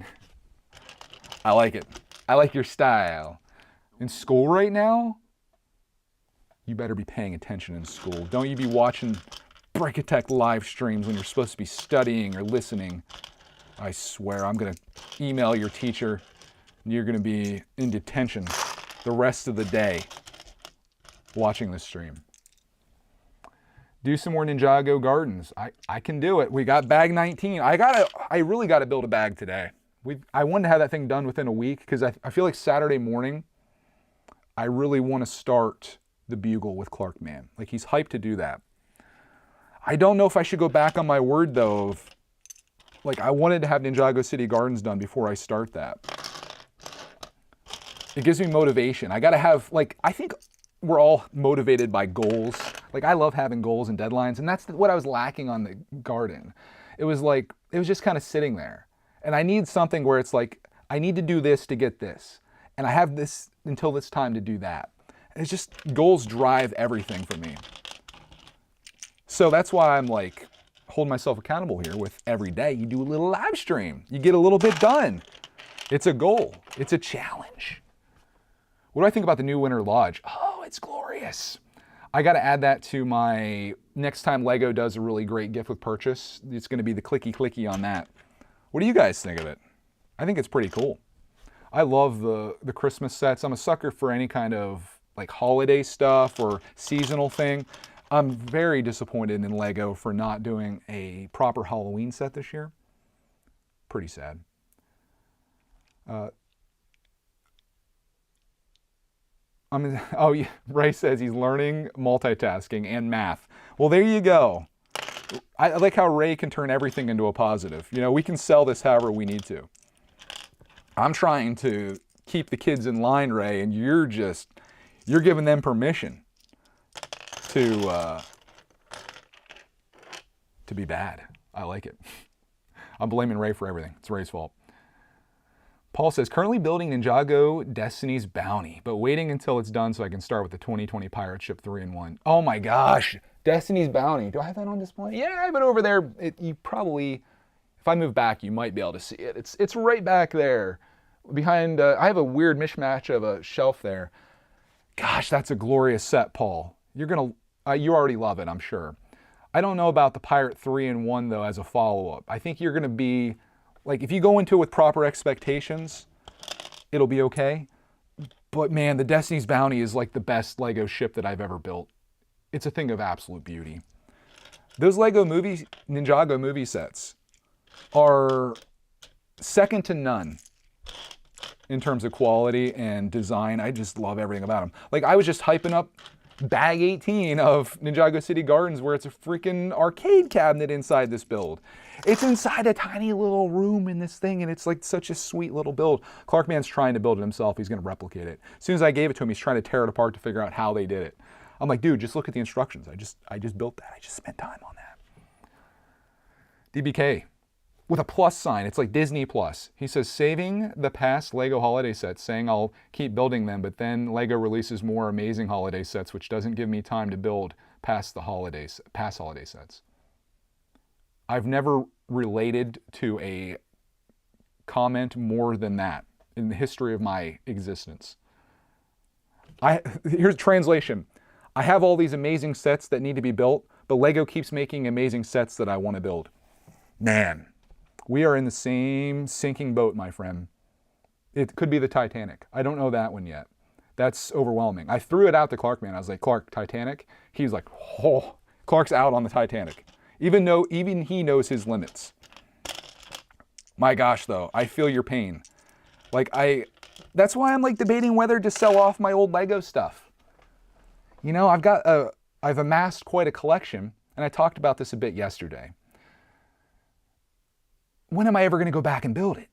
I like it. I like your style. In school right now, you better be paying attention in school. Don't you be watching Brickitect live streams when you're supposed to be studying or listening. I swear, I'm going to email your teacher and you're going to be in detention the rest of the day watching this stream. Do some more Ninjago gardens. I can do it. We got bag 19. I really got to build a bag today. I wanted to have that thing done within a week because I feel like Saturday morning, I really want to start the Bugle with Clark Man. Like, he's hyped to do that. I don't know if I should go back on my word though of, like, I wanted to have Ninjago City Gardens done before I start that. It gives me motivation. I gotta have, like, I think we're all motivated by goals. Like, I love having goals and deadlines, and that's what I was lacking on the garden. It was like, it was just kind of sitting there. And I need something where it's like, I need to do this to get this. And I have this until this time to do that. And it's just, goals drive everything for me. So that's why I'm like, holding myself accountable here with every day. You do a little live stream. You get a little bit done. It's a goal. It's a challenge. What do I think about the new Winter Lodge? Oh, it's glorious. I got to add that to my next time Lego does a really great gift with purchase. It's going to be the clicky on that. What do you guys think of it? I think it's pretty cool. I love the Christmas sets. I'm a sucker for any kind of like holiday stuff or seasonal thing. I'm very disappointed in Lego for not doing a proper Halloween set this year. Pretty sad. Oh, yeah, Ray says he's learning multitasking and math. Well, there you go. I like how Ray can turn everything into a positive. You know, we can sell this however we need to. I'm trying to keep the kids in line, Ray, and you're giving them permission to to be bad. I like it. I'm blaming Ray for everything. It's Ray's fault. Paul says, currently building Ninjago Destiny's Bounty, but waiting until it's done so I can start with the 2020 Pirate Ship 3-in-1. Oh my gosh, Destiny's Bounty. Do I have that on display? Yeah, I have it over there. You probably, if I move back, you might be able to see it. It's right back there. Behind, I have a weird mishmash of a shelf there. Gosh, that's a glorious set, Paul. You're gonna, you already love it, I'm sure. I don't know about the Pirate 3-in-1 though as a follow-up. I think you're gonna be, like, if you go into it with proper expectations, it'll be okay. But man, the Destiny's Bounty is like the best Lego ship that I've ever built. It's a thing of absolute beauty. Those Lego Ninjago movie sets are second to none in terms of quality and design. I just love everything about them. Like, I was just hyping up bag 18 of Ninjago City Gardens, where it's a freaking arcade cabinet inside this build. It's inside a tiny little room in this thing, and it's like such a sweet little build. Clarkman's trying to build it himself. He's going to replicate it. As soon as I gave it to him, he's trying to tear it apart to figure out how they did it. I'm like, dude, just look at the instructions. I just built that. I just spent time on that. DBK with a plus sign. It's like Disney Plus. He says, saving the past Lego holiday sets, saying I'll keep building them, but then Lego releases more amazing holiday sets, which doesn't give me time to build past holiday sets. I've never related to a comment more than that in the history of my existence. Here's translation. I have all these amazing sets that need to be built, but Lego keeps making amazing sets that I want to build. Man, we are in the same sinking boat, my friend. It could be the Titanic. I don't know that one yet. That's overwhelming. I threw it out to Clarkman. I was like, Clark, Titanic? He's like, oh, Clark's out on the Titanic. Even he knows his limits. My gosh, though, I feel your pain. Like, that's why I'm like debating whether to sell off my old Lego stuff. You know, I've amassed quite a collection, and I talked about this a bit yesterday. When am I ever going to go back and build it?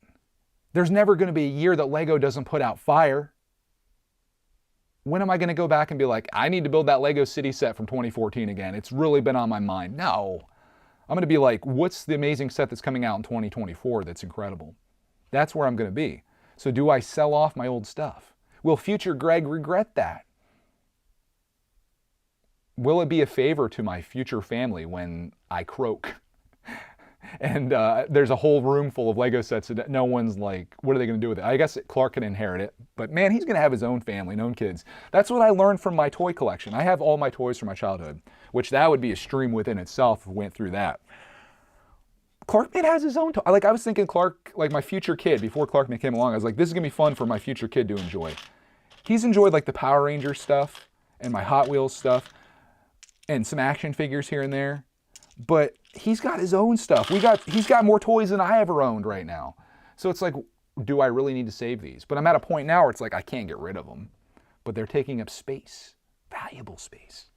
There's never going to be a year that Lego doesn't put out fire. When am I going to go back and be like, I need to build that Lego City set from 2014 again? It's really been on my mind. No. I'm going to be like, what's the amazing set that's coming out in 2024 that's incredible? That's where I'm going to be. So do I sell off my old stuff? Will future Greg regret that? Will it be a favor to my future family when I croak? And there's a whole room full of Lego sets that no one's like, what are they going to do with it? I guess Clark can inherit it, but man, he's going to have his own family and own kids. That's what I learned from my toy collection. I have all my toys from my childhood, which that would be a stream within itself if we went through that. Clarkman has his own toy. Like, I was thinking Clark, like my future kid, before Clarkman came along, I was like, this is going to be fun for my future kid to enjoy. He's enjoyed like the Power Ranger stuff and my Hot Wheels stuff and some action figures here and there. But he's got his own stuff. He's got more toys than I ever owned right now. So it's like, do I really need to save these? But I'm at a point now where it's like, I can't get rid of them. But they're taking up space, valuable space.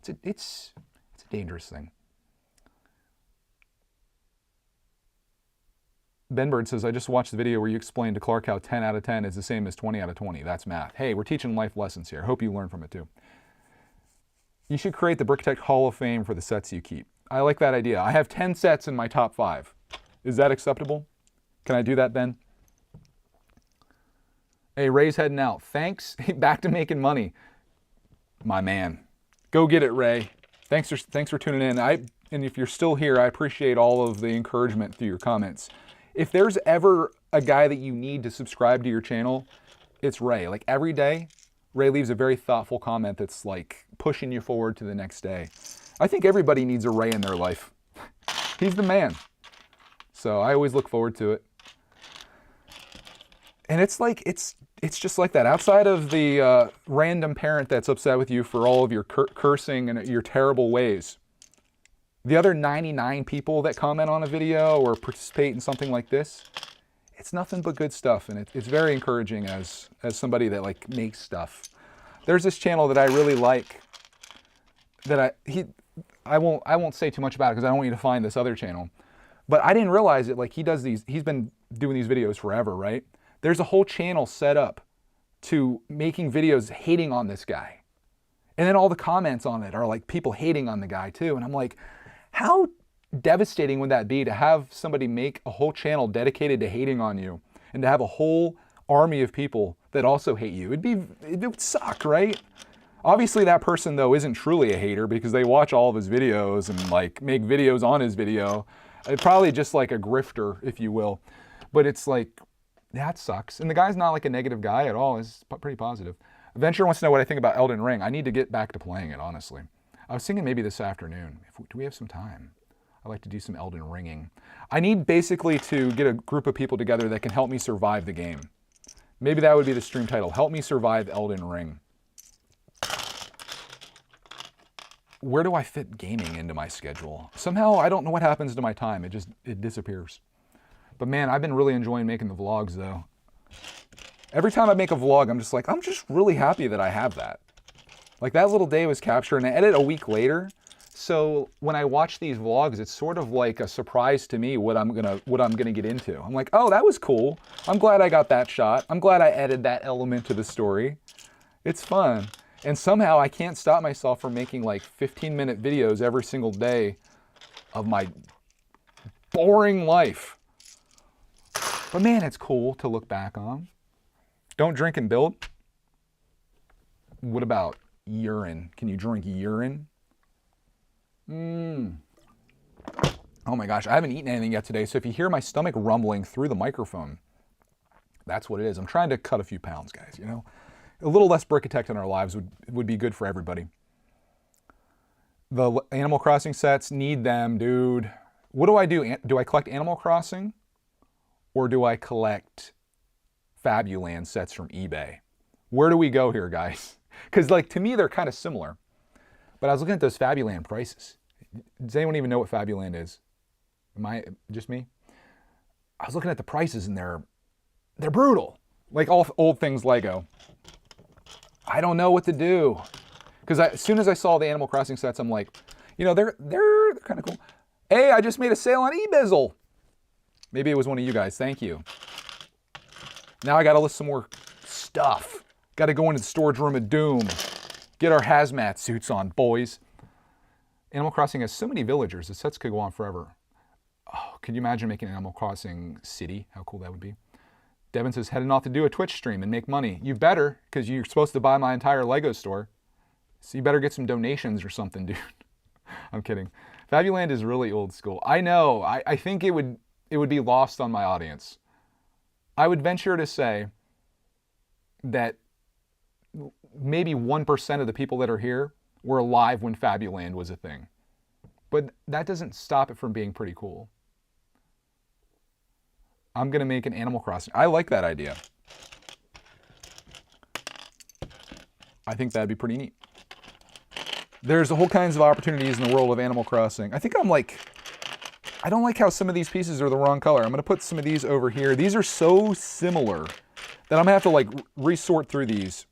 It's a dangerous thing. Ben Bird says, I just watched the video where you explained to Clark how 10 out of 10 is the same as 20 out of 20. That's math. Hey, we're teaching life lessons here. Hope you learn from it too. You should create the Brickitect Hall of Fame for the sets you keep. I like that idea. I have 10 sets in my top 5. Is that acceptable? Can I do that, Ben? Hey, Ray's heading out. Thanks. Back to making money. My man. Go get it, Ray. Thanks for tuning in. And if you're still here, I appreciate all of the encouragement through your comments. If there's ever a guy that you need to subscribe to your channel, it's Ray. Like every day, Ray leaves a very thoughtful comment that's like pushing you forward to the next day. I think everybody needs a Ray in their life. He's the man. So I always look forward to it. And it's like, it's just like that. Outside of the random parent that's upset with you for all of your cursing and your terrible ways, the other 99 people that comment on a video or participate in something like this, it's nothing but good stuff. And it's very encouraging as somebody that like makes stuff. There's this channel that I really like that I won't say too much about it because I don't want you to find this other channel. But I didn't realize it. Like he's been doing these videos forever, right? There's a whole channel set up to making videos hating on this guy. And then all the comments on it are like people hating on the guy too. And I'm like, how devastating would that be to have somebody make a whole channel dedicated to hating on you and to have a whole army of people that also hate you? It would suck, right? Obviously that person though isn't truly a hater because they watch all of his videos and like make videos on his video. It's probably just like a grifter, if you will. But it's like, that sucks. And the guy's not like a negative guy at all. He's pretty positive. Venture wants to know what I think about Elden Ring. I need to get back to playing it, honestly. I was thinking maybe this afternoon. Do we have some time? I'd like to do some Elden Ringing. I need basically to get a group of people together that can help me survive the game. Maybe that would be the stream title. Help me survive Elden Ring. Where do I fit gaming into my schedule? Somehow, I don't know what happens to my time. It disappears. But man, I've been really enjoying making the vlogs though. Every time I make a vlog, I'm just really happy that I have that. Like that little day was captured and I edit a week later. So when I watch these vlogs, it's sort of like a surprise to me what I'm gonna get into. I'm like, oh, that was cool. I'm glad I got that shot. I'm glad I added that element to the story. It's fun. And somehow I can't stop myself from making like 15-minute videos every single day of my boring life. But man, it's cool to look back on. Don't drink and build. What about urine? Can you drink urine? Oh my gosh, I haven't eaten anything yet today, so if you hear my stomach rumbling through the microphone, that's what it is. I'm trying to cut a few pounds, guys, you know? A little less Brickitect in our lives would be good for everybody. The Animal Crossing sets, need them, dude. What do I do? Do I collect Animal Crossing? Or do I collect Fabuland sets from eBay? Where do we go here, guys? Because like to me, they're kind of similar. But I was looking at those Fabuland prices. Does anyone even know what Fabuland is? Am I just me? I was looking at the prices and they're brutal. Like all old things Lego. I don't know what to do. Because as soon as I saw the Animal Crossing sets, I'm like, you know, they're kind of cool. Hey, I just made a sale on eBizzle. Maybe it was one of you guys. Thank you. Now I got to list some more stuff. Got to go into the storage room of doom. Get our hazmat suits on, boys. Animal Crossing has so many villagers. The sets could go on forever. Oh, could you imagine making Animal Crossing City? How cool that would be. Devin says, heading off to do a Twitch stream and make money. You better, because you're supposed to buy my entire Lego store. So you better get some donations or something, dude. I'm kidding. Fabuland is really old school. I know. I think it would be lost on my audience. I would venture to say that maybe 1% of the people that are here were alive when Fabuland was a thing. But that doesn't stop it from being pretty cool. I'm going to make an Animal Crossing. I like that idea. I think that'd be pretty neat. There's a whole kinds of opportunities in the world of Animal Crossing. I think I don't like how some of these pieces are the wrong color. I'm going to put some of these over here. These are so similar that I'm going to have to like resort through these.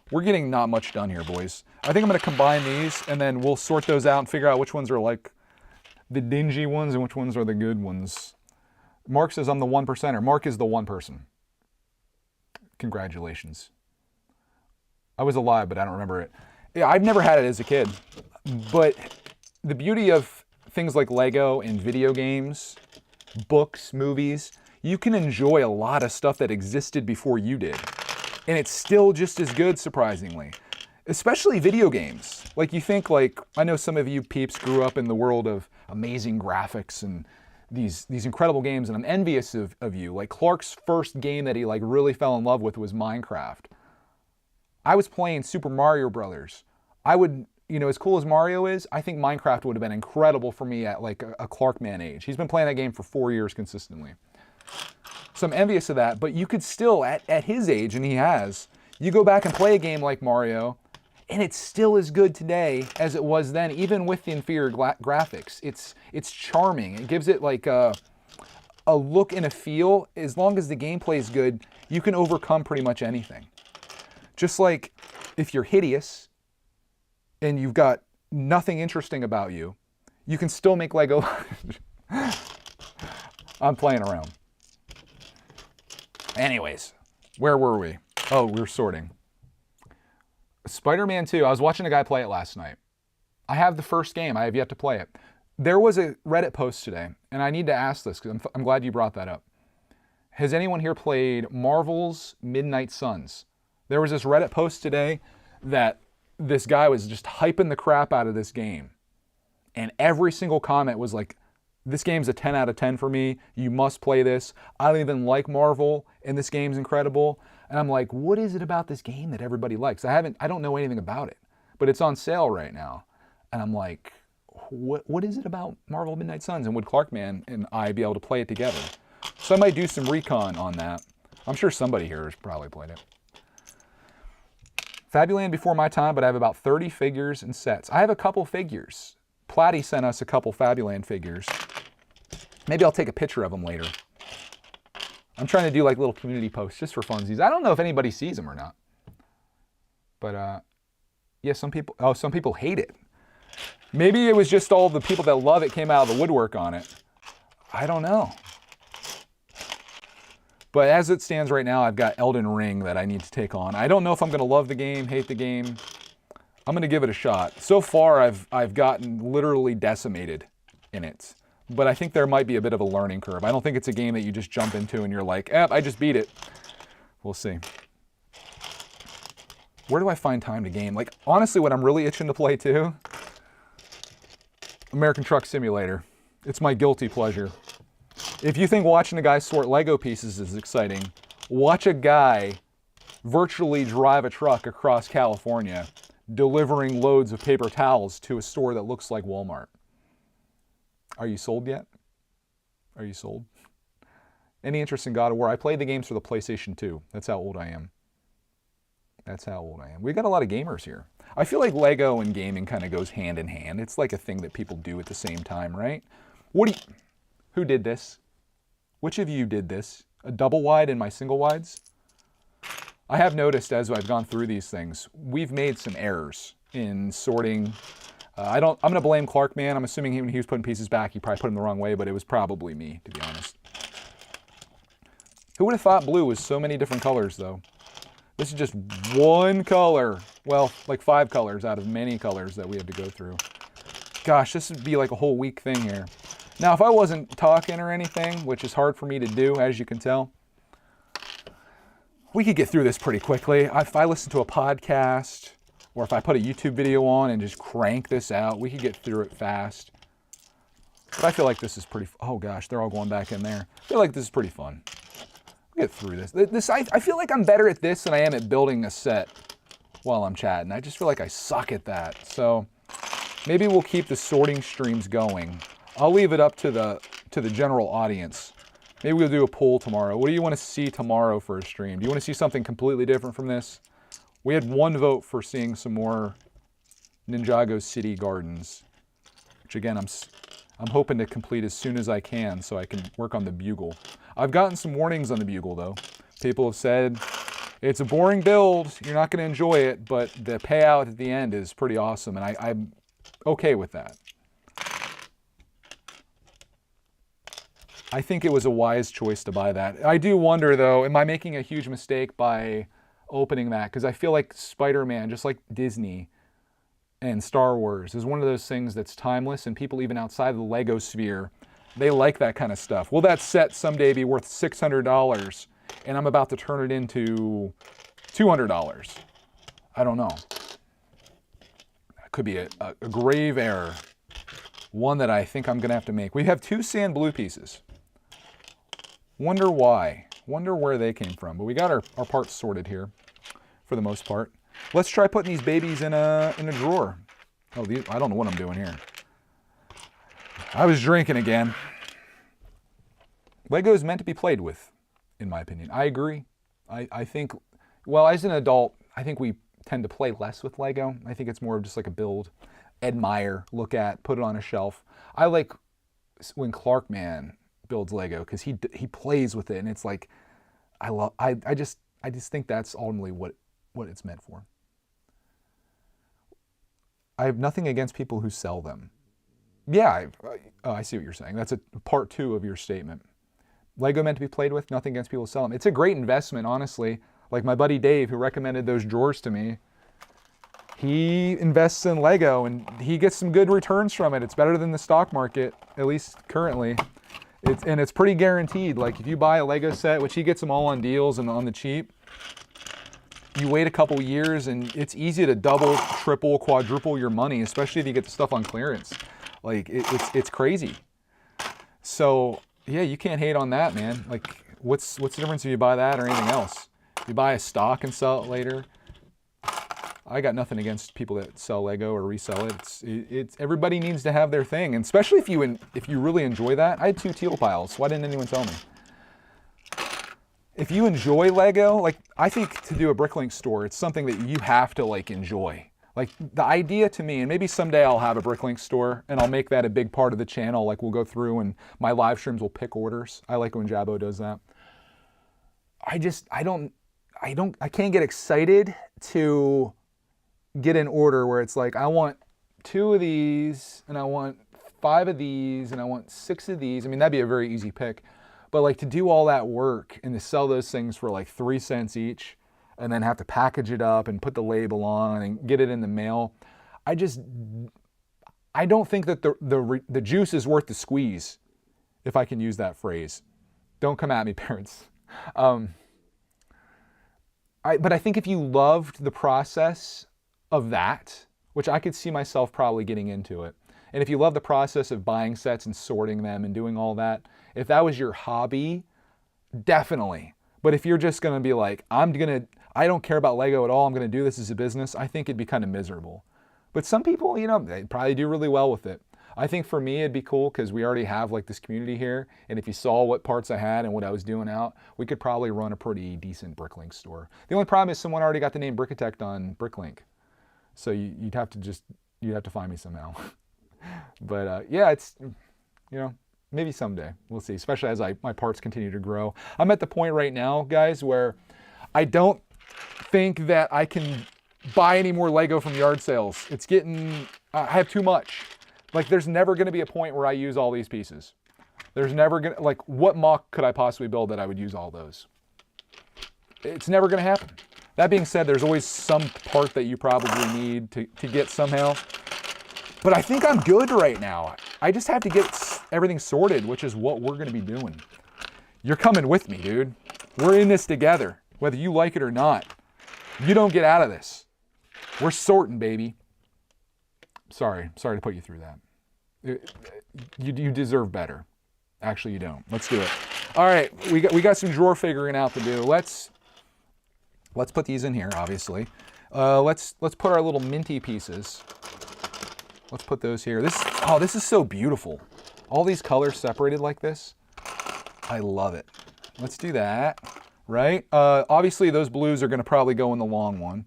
We're getting not much done here, boys. I think I'm going to combine these and then we'll sort those out and figure out which ones are like the dingy ones and which ones are the good ones. Mark says I'm the 1%er. Mark is the one person. Congratulations. I was alive, but I don't remember it. Yeah, I've never had it as a kid. But the beauty of things like Lego and video games, books, movies, you can enjoy a lot of stuff that existed before you did. And it's still just as good, surprisingly. Especially video games. Like you think like, I know some of you peeps grew up in the world of amazing graphics and these incredible games, and I'm envious of you. Like Clark's first game that he like really fell in love with was Minecraft. I was playing Super Mario Brothers. I would, you know, as cool as Mario is, I think Minecraft would have been incredible for me at like a Clark man age. He's been playing that game for 4 years consistently. So I'm envious of that, but you could still, at his age, and he has, you go back and play a game like Mario, and it's still as good today as it was then, even with the inferior graphics. It's charming. It gives it like a look and a feel. As long as the gameplay is good, you can overcome pretty much anything. Just like if you're hideous and you've got nothing interesting about you, you can still make Lego. I'm playing around. Anyways, where were we? Oh, we were sorting. Spider-Man 2, I was watching a guy play it last night. I have the first game. I have yet to play it. There was a Reddit post today, and I need to ask this because I'm glad you brought that up. Has anyone here played Marvel's Midnight Suns? There was this Reddit post today that this guy was just hyping the crap out of this game. And every single comment was like, this game's a 10 out of 10 for me. You must play this. I don't even like Marvel, and this game's incredible. And I'm like, what is it about this game that everybody likes? I don't know anything about it, but it's on sale right now. And I'm like, what is it about Marvel Midnight Suns? And would Clarkman and I be able to play it together? So I might do some recon on that. I'm sure somebody here has probably played it. Fabuland before my time, but I have about 30 figures and sets. I have a couple figures. Platty sent us a couple Fabuland figures. Maybe I'll take a picture of them later. I'm trying to do like little community posts just for funsies. I don't know if anybody sees them or not. But yeah, some people hate it. Maybe it was just all the people that love it came out of the woodwork on it. I don't know. But as it stands right now, I've got Elden Ring that I need to take on. I don't know if I'm going to love the game, hate the game. I'm going to give it a shot. So far, I've gotten literally decimated in it. But I think there might be a bit of a learning curve. I don't think it's a game that you just jump into and you're like, I just beat it. We'll see. Where do I find time to game? Like, honestly, what I'm really itching to play too, American Truck Simulator. It's my guilty pleasure. If you think watching a guy sort Lego pieces is exciting, watch a guy virtually drive a truck across California delivering loads of paper towels to a store that looks like Walmart. Are you sold yet? Are you sold? Any interest in God of War? I played the games for the PlayStation 2. That's how old I am. That's how old I am. We got a lot of gamers here. I feel like Lego and gaming kind of goes hand in hand. It's like a thing that people do at the same time, right? Who did this? Which of you did this? A double wide and my single wides? I have noticed as I've gone through these things, we've made some errors in sorting. I'm going to blame Clarkman. I'm assuming when he was putting pieces back, he probably put them the wrong way, but it was probably me, to be honest. Who would have thought blue was so many different colors, though? This is just one color. Well, like 5 colors out of many colors that we have to go through. Gosh, this would be like a whole week thing here. Now, if I wasn't talking or anything, which is hard for me to do, as you can tell, we could get through this pretty quickly. If I listen to a podcast, or if I put a YouTube video on and just crank this out, we could get through it fast. But I feel like this is pretty, oh gosh, they're all going back in there. I feel like this is pretty fun. We'll get through this. I feel like I'm better at this than I am at building a set while I'm chatting. I just feel like I suck at that. So maybe we'll keep the sorting streams going. I'll leave it up to the general audience. Maybe we'll do a poll tomorrow. What do you want to see tomorrow for a stream? Do you want to see something completely different from this? We had 1 vote for seeing some more Ninjago City Gardens, which again, I'm hoping to complete as soon as I can so I can work on the Bugle. I've gotten some warnings on the Bugle though. People have said, it's a boring build, you're not going to enjoy it, but the payout at the end is pretty awesome, and I'm okay with that. I think it was a wise choice to buy that. I do wonder though, am I making a huge mistake by opening that? Because I feel like Spider-Man, just like Disney and Star Wars, is one of those things that's timeless, and people even outside the Lego sphere, they like that kind of stuff. Will that set someday be worth $600 and I'm about to turn it into $200? I don't know. That could be a grave error. One that I think I'm going to have to make. We have 2 sand blue pieces. Wonder why. Wonder where they came from. But we got our parts sorted here for the most part. Let's try putting these babies in a drawer. Oh, I don't know what I'm doing here. I was drinking again. Lego is meant to be played with, in my opinion. I agree. I think, well, as an adult, I think we tend to play less with Lego. I think it's more of just like a build, admire, look at, put it on a shelf. I like when Clarkman builds Lego because he plays with it, and it's like I just think that's ultimately what it's meant for. I have nothing against people who sell them. Yeah, I see what you're saying. That's a part 2 of your statement. Lego meant to be played with, nothing against people who sell them. It's a great investment, honestly. Like my buddy Dave, who recommended those drawers to me, he invests in Lego and he gets some good returns from it. It's better than the stock market, at least currently. It's pretty guaranteed. Like if you buy a Lego set, which he gets them all on deals and on the cheap, you wait a couple years and it's easy to double, triple, quadruple your money, especially if you get the stuff on clearance. Like it's crazy. So yeah, you can't hate on that, man. Like what's the difference if you buy that or anything else? If you buy a stock and sell it later, I got nothing against people that sell Lego or resell it. It's everybody needs to have their thing, and especially if you really enjoy that. I had 2 teal piles. Why didn't anyone tell me? If you enjoy Lego, like I think to do a Bricklink store, it's something that you have to like enjoy. Like the idea to me, and maybe someday I'll have a Bricklink store and I'll make that a big part of the channel. Like we'll go through and my live streams will pick orders. I like when Jabbo does that. I can't get excited to get an order where it's like, I want 2 of these and I want 5 of these and I want 6 of these. I mean, that'd be a very easy pick. But like to do all that work and to sell those things for like 3 cents each and then have to package it up and put the label on and get it in the mail. I don't think that the juice is worth the squeeze, if I can use that phrase. Don't come at me, parents. But I think if you loved the process of that, which I could see myself probably getting into it, and if you love the process of buying sets and sorting them and doing all that, if that was your hobby, definitely. But if you're just gonna be like, I don't care about Lego at all, I'm gonna do this as a business, I think it'd be kind of miserable. But some people, you know, they probably do really well with it. I think for me it'd be cool because we already have like this community here, and if you saw what parts I had and what I was doing out, we could probably run a pretty decent Bricklink store. The only problem is someone already got the name Brickitect on Bricklink. So you'd have to find me somehow. But yeah, it's, you know, maybe someday. We'll see, especially as my parts continue to grow. I'm at the point right now, guys, where I don't think that I can buy any more Lego from yard sales. It's getting, I have too much. Like there's never gonna be a point where I use all these pieces. There's never gonna, like what mock could I possibly build that I would use all those? It's never gonna happen. That being said, there's always some part that you probably need to get somehow. But I think I'm good right now. I just have to get everything sorted, which is what we're gonna be doing. You're coming with me, dude. We're in this together, whether you like it or not. You don't get out of this. We're sorting, baby. Sorry to put you through that. You deserve better. Actually, you don't. Let's do it. All right, we got some drawer figuring out to do. Let's put these in here, obviously. Let's put our little minty pieces. Let's put those here. This is so beautiful. All these colors separated like this. I love it. Let's do that, right? Obviously, those blues are gonna probably go in the long one.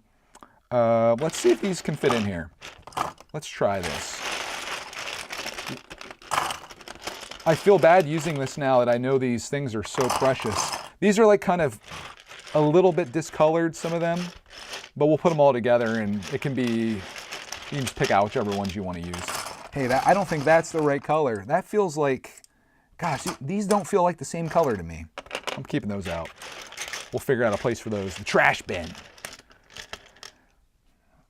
Let's see if these can fit in here. Let's try this. I feel bad using this now that I know these things are so precious. These are like kind of a little bit discolored, some of them, but we'll put them all together and it can be, you can just pick out whichever ones you want to use. Hey, I don't think that's the right color. That feels like, gosh, these don't feel like the same color to me. I'm keeping those out. We'll figure out a place for those. The trash bin.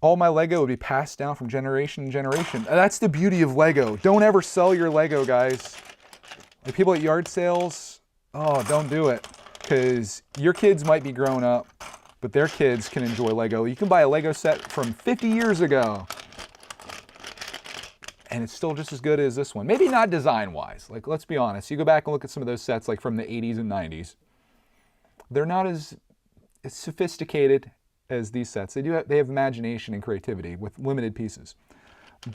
All my Lego would be passed down from generation to generation. That's the beauty of Lego. Don't ever sell your Lego, guys. The people at yard sales, oh, don't do it. Because your kids might be grown up, but their kids can enjoy Lego. You can buy a Lego set from 50 years ago, and it's still just as good as this one. Maybe not design-wise. Like, let's be honest. You go back and look at some of those sets, like from the 80s and 90s. They're not as sophisticated as these sets. They have imagination and creativity with limited pieces,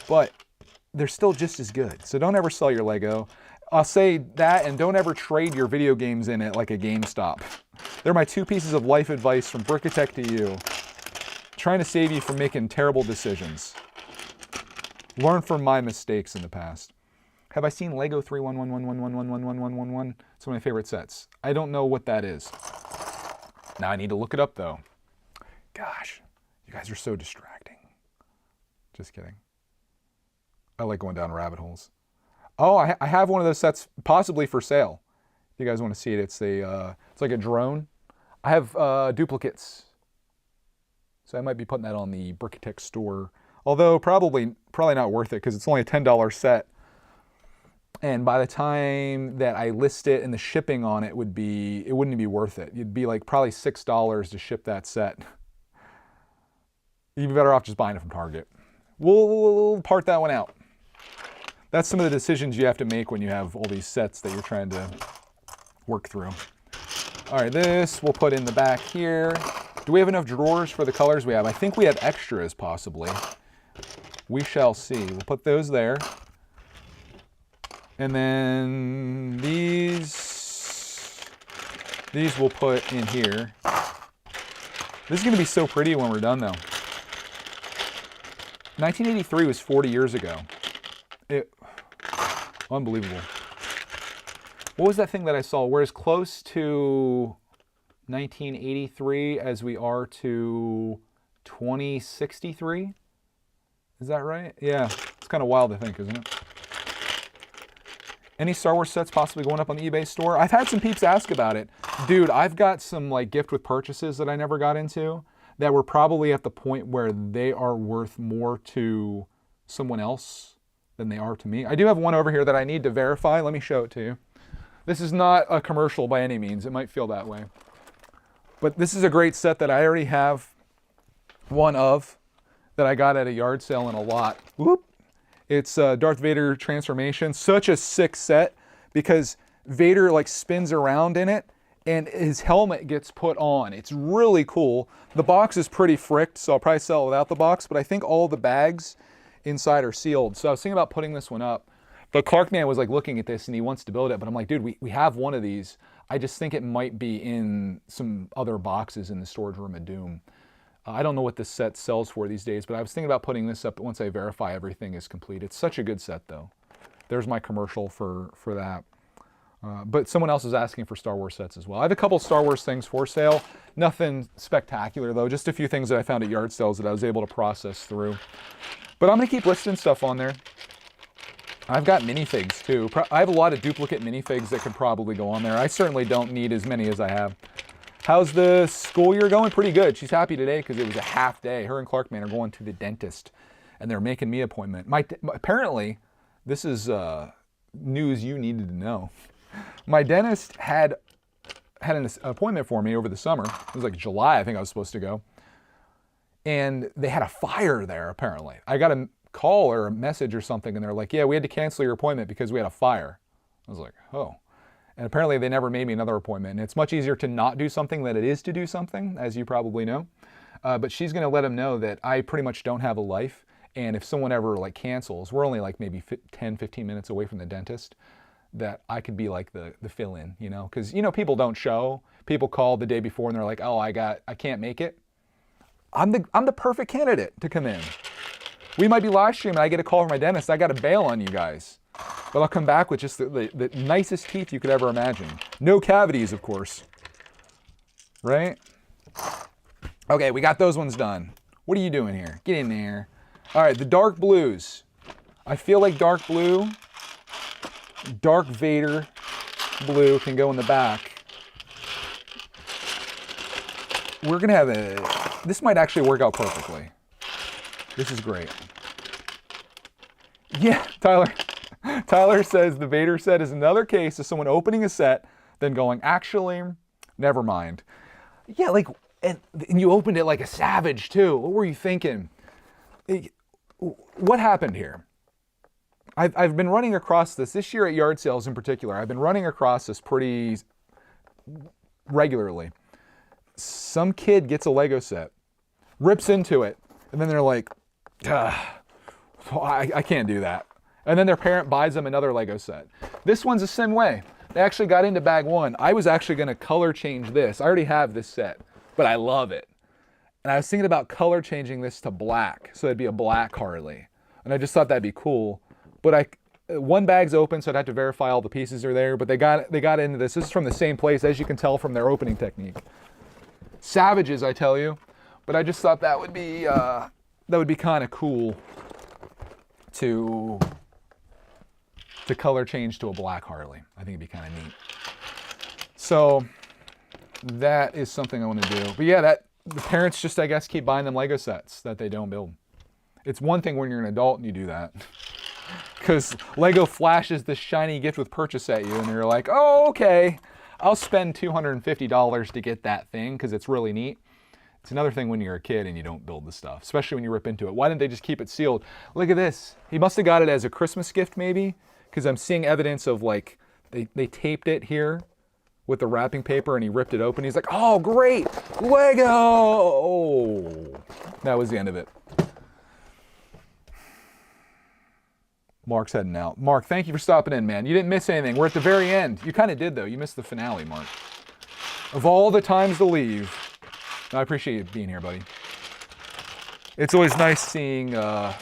but they're still just as good. So don't ever sell your Lego. I'll say that, and don't ever trade your video games in it like a GameStop. They're my 2 pieces of life advice from Brickitect to you. Trying to save you from making terrible decisions. Learn from my mistakes in the past. Have I seen Lego 31111111111? It's one of my favorite sets. I don't know what that is. Now I need to look it up though. Gosh, you guys are so distracting. Just kidding. I like going down rabbit holes. Oh, I have one of those sets possibly for sale. If you guys want to see it, it's like a drone. I have duplicates. So I might be putting that on the Brickitect store. Although probably not worth it because it's only a $10 set. And by the time that I list it and the shipping on it wouldn't be worth it. It'd be like probably $6 to ship that set. You'd be better off just buying it from Target. We'll part that one out. That's some of the decisions you have to make when you have all these sets that you're trying to work through. All right, this we'll put in the back here. Do we have enough drawers for the colors we have? I think we have extras possibly. We shall see. We'll put those there. And then these we'll put in here. This is gonna be so pretty when we're done though. 1983 was 40 years ago. Unbelievable. What was that thing that I saw? We're as close to 1983 as we are to 2063. Is that right? Yeah, it's kind of wild to think, isn't it? Any Star Wars sets possibly going up on the eBay store? I've had some peeps ask about it. Dude, I've got some like gift with purchases that I never got into that were probably at the point where they are worth more to someone else than they are to me. I do have one over here that I need to verify. Let me show it to you. This is not a commercial by any means. It might feel that way. But this is a great set that I already have one of that I got at a yard sale in a lot. Whoop. It's Darth Vader transformation. Such a sick set because Vader like spins around in it and his helmet gets put on. It's really cool. The box is pretty fricked, so I'll probably sell it without the box, but I think all the bags inside are sealed. So I was thinking about putting this one up. But Clarkman was like looking at this and he wants to build it, but I'm like, dude, we have one of these. I just think it might be in some other boxes in the storage room at Doom. I don't know what this set sells for these days, but I was thinking about putting this up once I verify everything is complete. It's such a good set though. There's my commercial for that. But someone else is asking for Star Wars sets as well. I have a couple Star Wars things for sale. Nothing spectacular though, just a few things that I found at yard sales that I was able to process through. But I'm gonna keep listing stuff on there. I've got minifigs too. I have a lot of duplicate minifigs that could probably go on there. I certainly don't need as many as I have. How's the school year going? Pretty good. She's happy today because it was a half day. Her and Clarkman are going to the dentist and they're making me an appointment. Apparently, this is news you needed to know. My dentist had an appointment for me over the summer. It was like July, I think I was supposed to go. And they had a fire there, apparently. I got a call or a message or something, and they're like, yeah, we had to cancel your appointment because we had a fire. I was like, oh. And apparently they never made me another appointment. And it's much easier to not do something than it is to do something, as you probably know. But she's going to let them know that I pretty much don't have a life. And if someone ever like cancels, we're only like maybe 10, 15 minutes away from the dentist, that I could be like the fill-in, you know? Because, you know, people don't show. People call the day before and they're like, oh, I can't make it. I'm the perfect candidate to come in. We might be live streaming. I get a call from my dentist. I got to bail on you guys. But I'll come back with just the nicest teeth you could ever imagine. No cavities, of course. Right? Okay, we got those ones done. What are you doing here? Get in there. All right, the dark blues. I feel like dark blue, Dark Vader blue can go in the back. We're going to have this might actually work out perfectly. This is great. Yeah, Tyler says the Vader set is another case of someone opening a set, then going, actually, never mind. Yeah, like, and you opened it like a savage too. What were you thinking? What happened here? I've been running across this year at yard sales in particular. I've been running across this pretty regularly. Some kid gets a Lego set, rips into it, and then they're like, I can't do that. And then their parent buys them another Lego set. This one's the same way. They actually got into bag one. I was actually going to color change this. I already have this set, but I love it. And I was thinking about color changing this to black, so it'd be a black Harley. And I just thought that'd be cool. But one bag's open, so I'd have to verify all the pieces are there. But they got into this. This is from the same place, as you can tell from their opening technique. Savages, I tell you. But I just thought that would be kind of cool to color change to a black Harley. I think it'd be kind of neat. So that is something I want to do. But yeah, the parents just, I guess, keep buying them Lego sets that they don't build. It's one thing when you're an adult and you do that. Because Lego flashes this shiny gift with purchase at you and you're like, oh, okay, I'll spend $250 to get that thing because it's really neat. It's another thing when you're a kid and you don't build the stuff, especially when you rip into it. Why didn't they just keep it sealed? Look at this. He must have got it as a Christmas gift maybe, because I'm seeing evidence of like, they taped it here with the wrapping paper and he ripped it open. He's like, oh, great, Lego. Oh, that was the end of it. Mark's heading out. Mark, thank you for stopping in, man. You didn't miss anything. We're at the very end. You kind of did, though. You missed the finale, Mark. Of all the times to leave, I appreciate you being here, buddy. It's always nice seeing, what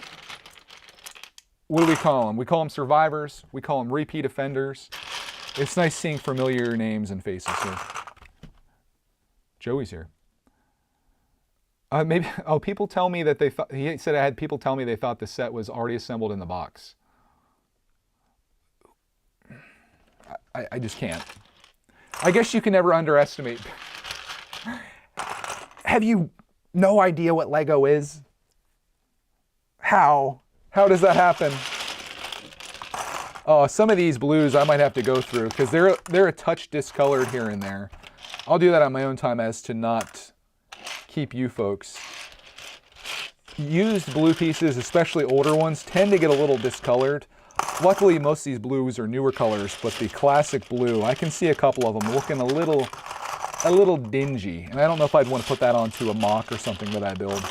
do we call them? We call them survivors. We call them repeat offenders. It's nice seeing familiar names and faces here. Joey's here. Maybe, oh, people tell me that they thought, he said I had people tell me they thought the set was already assembled in the box. I just can't. I guess you can never underestimate. Have you no idea what Lego is? How? How does that happen? Oh, some of these blues I might have to go through because they're a touch discolored here and there. I'll do that on my own time as to not keep you folks. Used blue pieces, especially older ones, tend to get a little discolored. Luckily, most of these blues are newer colors, but the classic blue, I can see a couple of them looking a little dingy. And I don't know if I'd want to put that onto a mock or something that I build.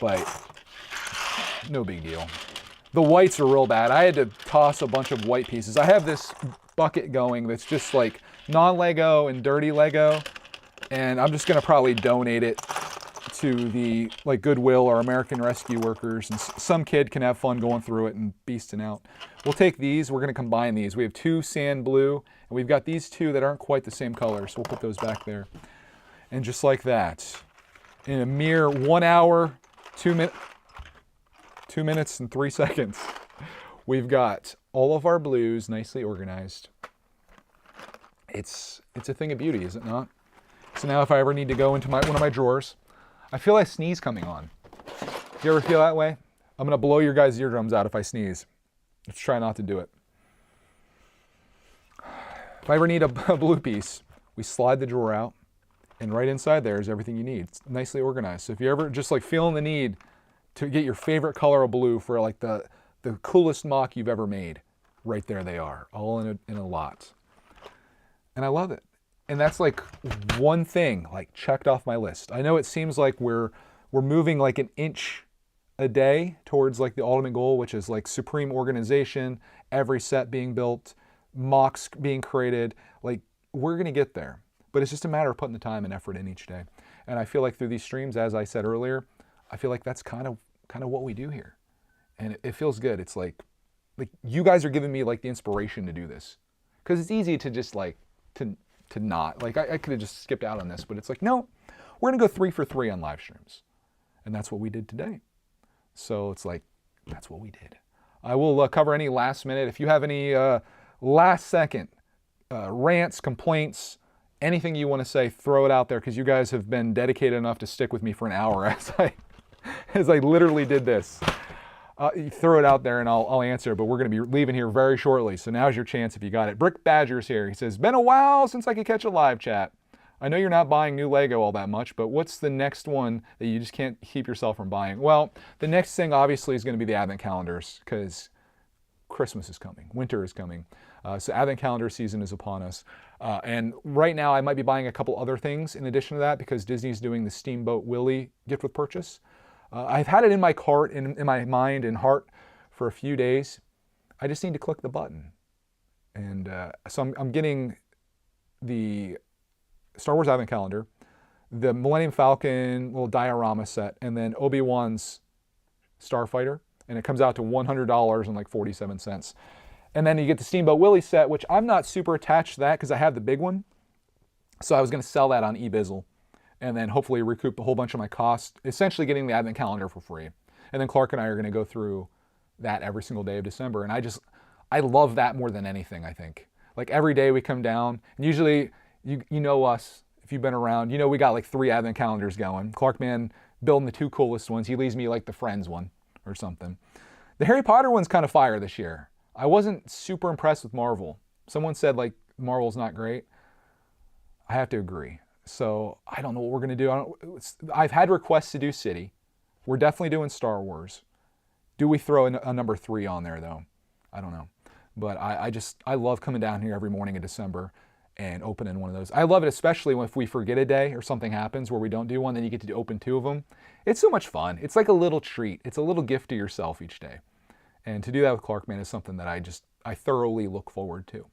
But no big deal. The whites are real bad. I had to toss a bunch of white pieces. I have this bucket going that's just like non-Lego and dirty Lego. And I'm just going to probably donate it to the like Goodwill or American Rescue Workers, and some kid can have fun going through it and beasting out. We'll take these, we're going to combine these. We have two sand blue, and we've got these two that aren't quite the same color, so we'll put those back there. And just like that, in a mere 1 hour, 2 minutes and 3 seconds, we've got all of our blues nicely organized. It's a thing of beauty, is it not? So now if I ever need to go into one of my drawers, I feel a sneeze coming on. Do you ever feel that way? I'm going to blow your guys' eardrums out if I sneeze. Let's try not to do it. If I ever need a blue piece, we slide the drawer out, and right inside there is everything you need. It's nicely organized. So if you're ever just like feeling the need to get your favorite color of blue for like the coolest mock you've ever made, right there they are, all in a lot. And I love it. And that's like one thing like checked off my list. I know it seems like we're moving like an inch a day towards like the ultimate goal, which is like supreme organization, every set being built, mocks being created. Like we're going to get there, but it's just a matter of putting the time and effort in each day. And I feel like through these streams, as I said earlier, I feel like that's kind of what we do here. And it feels good. It's like you guys are giving me like the inspiration to do this, because it's easy to just like to not. Like I could have just skipped out on this, but it's like, no, we're going to go 3 for 3 on live streams. And that's what we did today. So it's like, that's what we did. I will cover any last minute. If you have any last second rants, complaints, anything you want to say, throw it out there, because you guys have been dedicated enough to stick with me for an hour as I literally did this. You throw it out there and I'll answer, but we're going to be leaving here very shortly. So now's your chance if you got it. Brick Badger's here. He says, been a while since I could catch a live chat. I know you're not buying new Lego all that much, but what's the next one that you just can't keep yourself from buying? Well, the next thing obviously is going to be the Advent calendars, because Christmas is coming. Winter is coming. So Advent calendar season is upon us. And right now I might be buying a couple other things in addition to that, because Disney's doing the Steamboat Willie gift with purchase. I've had it in my cart, in my mind and heart for a few days. I just need to click the button. And so I'm getting the Star Wars Advent Calendar, the Millennium Falcon little diorama set, and then Obi-Wan's Starfighter. And it comes out to $100 and like 47 cents. And then you get the Steamboat Willie set, which I'm not super attached to that because I have the big one. So I was going to sell that on eBizzle, and then hopefully recoup a whole bunch of my costs, essentially getting the Advent Calendar for free. And then Clark and I are going to go through that every single day of December. And I love that more than anything, I think. Like every day we come down, and usually, you know us, If you've been around, you know we got like 3 advent calendars going. Clarkman building the 2 coolest ones. He leaves me like the Friends one or something. The Harry Potter one's kind of fire this year. I wasn't super impressed with Marvel. Someone said like Marvel's not great. I have to agree. So I don't know what we're going to do. I've had requests to do City. We're definitely doing Star Wars. Do we throw a number 3 on there though? I don't know. But I love coming down here every morning in December and opening one of those. I love it, especially if we forget a day or something happens where we don't do one, then you get to open 2 of them. It's so much fun. It's like a little treat. It's a little gift to yourself each day. And to do that with Clarkman is something that I thoroughly look forward to.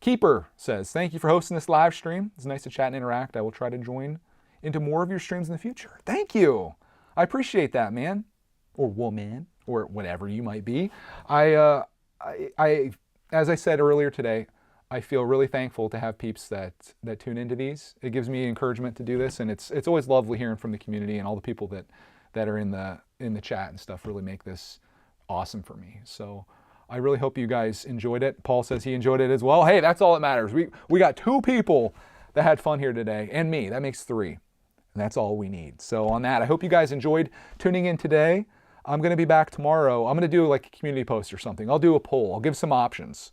Keeper says, thank you for hosting this live stream. It's nice to chat and interact. I will try to join into more of your streams in the future. Thank you. I appreciate that, man. Or woman, or whatever you might be. As I said earlier today, I feel really thankful to have peeps that tune into these. It gives me encouragement to do this, and it's always lovely hearing from the community, and all the people that are in the chat and stuff really make this awesome for me. So I really hope you guys enjoyed it. Paul says he enjoyed it as well. Hey, that's all that matters. We got 2 people that had fun here today, and me. That makes 3, and that's all we need. So on that, I hope you guys enjoyed tuning in today. I'm going to be back tomorrow. I'm going to do like a community post or something. I'll do a poll. I'll give some options.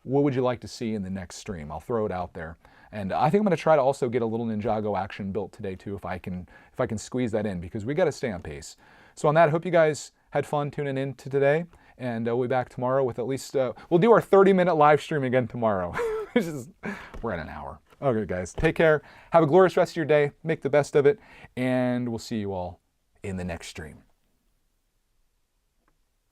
What would you like to see in the next stream? I'll throw it out there. And I think I'm going to try to also get a little Ninjago action built today too, if I can squeeze that in, because we got to stay on pace. So on that, I hope you guys had fun tuning in to today, and we'll be back tomorrow with at least, we'll do our 30-minute live stream again tomorrow. We're at an hour. Okay, guys, take care. Have a glorious rest of your day. Make the best of it, and we'll see you all in the next stream.